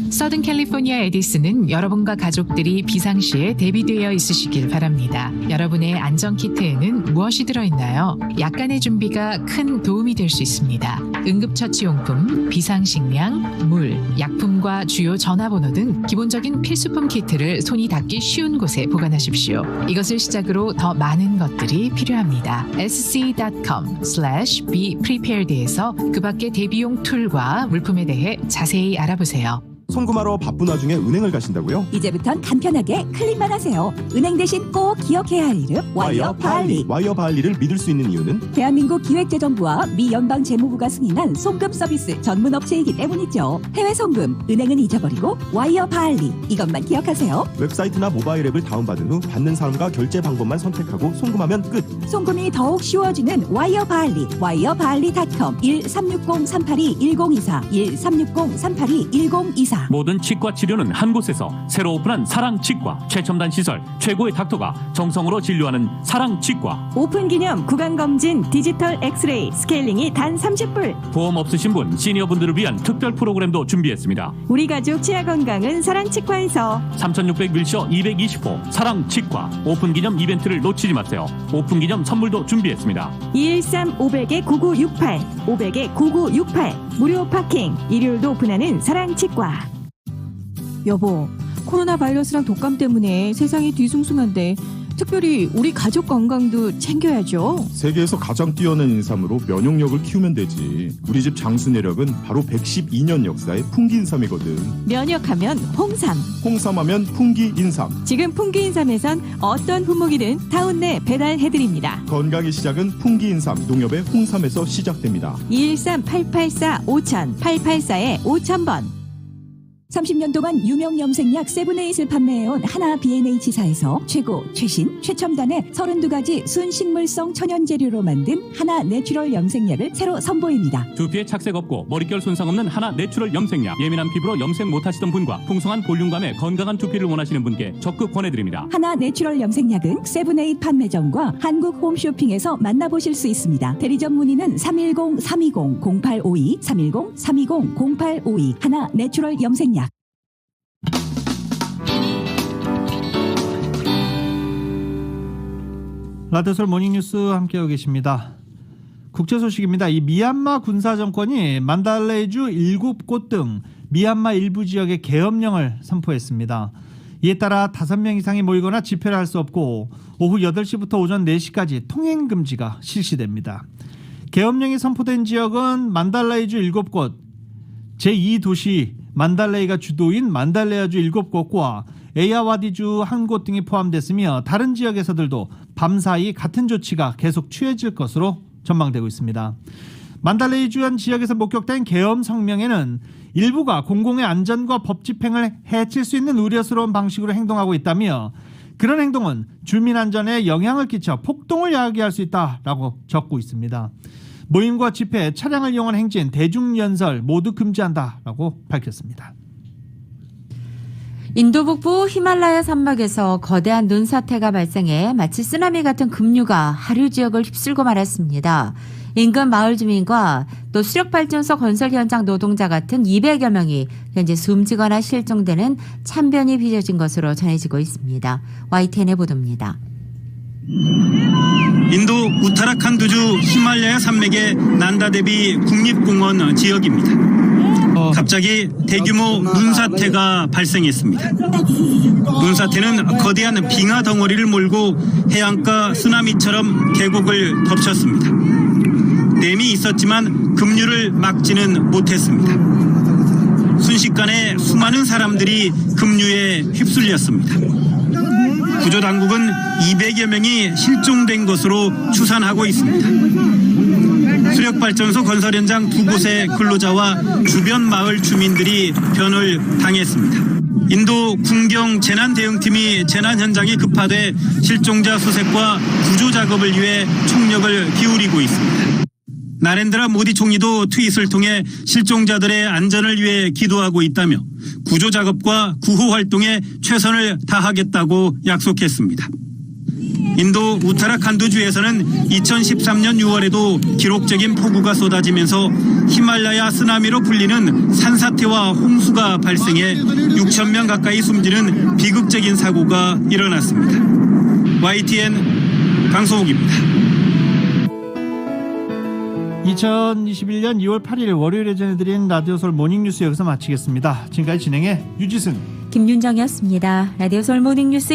서든 캘리포니아 에디슨은 여러분과 가족들이 비상시에 대비되어 있으시길 바랍니다. 여러분의 안전키트에는 무엇이 들어있나요? 약간의 준비가 큰 도움이 될 수 있습니다. 응급처치용품, 비상식량, 물, 약품과 주요 전화번호 등 기본적인 필수품 키트를 손이 닿기 쉬운 곳에 보관하십시오. 이것을 시작으로 더 많은 것들이 필요합니다. sc.com/beprepared에서 그 밖의 대비용 툴과 물품에 대해 자세히 알아보세요. 송금하러 바쁜 와중에 은행을 가신다고요? 이제부턴 간편하게 클릭만 하세요. 은행 대신 꼭 기억해야 할 이름 와이어 바할리. 와이어 바할리를 믿을 수 있는 이유는 대한민국 기획재정부와 미 연방 재무부가 승인한 송금 서비스 전문 업체이기 때문이죠. 해외 송금, 은행은 잊어버리고 와이어 바할리. 이것만 기억하세요. 웹사이트나 모바일 앱을 다운받은 후 받는 사람과 결제 방법만 선택하고 송금하면 끝. 송금이 더욱 쉬워지는 와이어 바할리. 와이어바할리.com 1360-382-1024 1360-382-1024. 모든 치과 치료는 한 곳에서 새로 오픈한 사랑치과 최첨단 시설 최고의 닥터가 정성으로 진료하는 사랑치과. 오픈 기념 구강검진 디지털 엑스레이 스케일링이 단 30불. 보험 없으신 분 시니어분들을 위한 특별 프로그램도 준비했습니다. 우리 가족 치아 건강은 사랑치과에서. 3600 밀셔 220호 사랑치과 오픈 기념 이벤트를 놓치지 마세요. 오픈 기념 선물도 준비했습니다. 213-500-9968 500-9968 무료 파킹 일요일도 오픈하는 사랑치과. 여보, 코로나 바이러스랑 독감 때문에 세상이 뒤숭숭한데 특별히 우리 가족 건강도 챙겨야죠. 세계에서 가장 뛰어난 인삼으로 면역력을 키우면 되지. 우리 집 장수내력은 바로 112년 역사의 풍기인삼이거든. 면역하면 홍삼, 홍삼하면 풍기인삼. 지금 풍기인삼에선 어떤 품목이든 타운 내 배달해드립니다. 건강의 시작은 풍기인삼, 농협의 홍삼에서 시작됩니다. 213-884-5000 884-5000번. 30년 동안 유명 염색약 세븐에잇을 판매해온 하나 B&H사에서 최고, 최신, 최첨단의 32가지 순식물성 천연재료로 만든 하나 내추럴 염색약을 새로 선보입니다. 두피에 착색 없고 머릿결 손상 없는 하나 내추럴 염색약. 예민한 피부로 염색 못하시던 분과 풍성한 볼륨감에 건강한 두피를 원하시는 분께 적극 권해드립니다. 하나 내추럴 염색약은 세븐에잇 판매점과 한국 홈쇼핑에서 만나보실 수 있습니다. 대리점 문의는 310-320-0852 310-320-0852 하나 내추럴 염색약. 라디오설 모닝뉴스 함께하고 계십니다. 국제 소식입니다. 이 미얀마 군사 정권이 만달레이주 7곳 등 미얀마 일부 지역에 계엄령을 선포했습니다. 이에 따라 5명 이상이 모이거나 집회를 할 수 없고 오후 8시부터 오전 4시까지 통행 금지가 실시됩니다. 계엄령이 선포된 지역은 만달레이주 7곳, 제2도시 만달레이가 주도인 만달레이주 7곳과 에야와디주 1곳 등이 포함됐으며 다른 지역에서들도 밤사이 같은 조치가 계속 취해질 것으로 전망되고 있습니다. 만달레이 주한 지역에서 목격된 계엄 성명에는 일부가 공공의 안전과 법 집행을 해칠 수 있는 우려스러운 방식으로 행동하고 있다며 그런 행동은 주민 안전에 영향을 끼쳐 폭동을 야기할 수 있다라고 적고 있습니다. 모임과 집회, 차량을 이용한 행진, 대중연설 모두 금지한다라고 밝혔습니다. 인도 북부 히말라야 산맥에서 거대한 눈사태가 발생해 마치 쓰나미 같은 급류가 하류 지역을 휩쓸고 말았습니다. 인근 마을 주민과 또 수력발전소 건설 현장 노동자 같은 200여 명이 현재 숨지거나 실종되는 참변이 빚어진 것으로 전해지고 있습니다. YTN의 보도입니다. 인도 우타라칸드주 히말라야 산맥의 난다데비 국립공원 지역입니다. 갑자기 대규모 눈사태가 발생했습니다. 눈사태는 거대한 빙하 덩어리를 몰고 해안가 쓰나미처럼 계곡을 덮쳤습니다. 댐이 있었지만 급류를 막지는 못했습니다. 순식간에 수많은 사람들이 급류에 휩쓸렸습니다. 구조당국은 200여 명이 실종된 것으로 추산하고 있습니다. 수력발전소 건설 현장 2곳의 근로자와 주변 마을 주민들이 변을 당했습니다. 인도 군경 재난대응팀이 재난 현장에 급파돼 실종자 수색과 구조 작업을 위해 총력을 기울이고 있습니다. 나렌드라 모디 총리도 트윗을 통해 실종자들의 안전을 위해 기도하고 있다며 구조 작업과 구호 활동에 최선을 다하겠다고 약속했습니다. 인도 우타라칸드주에서는 2013년 6월에도 기록적인 폭우가 쏟아지면서 히말라야 쓰나미로 불리는 산사태와 홍수가 발생해 6천 명 가까이 숨지는 비극적인 사고가 일어났습니다. YTN 강소옥입니다. 2021년 2월 8일 월요일에 전해드린 라디오 서울 모닝뉴스 여기서 마치겠습니다. 지금까지 진행해 유지승, 김윤정이었습니다. 라디오 서울 모닝뉴스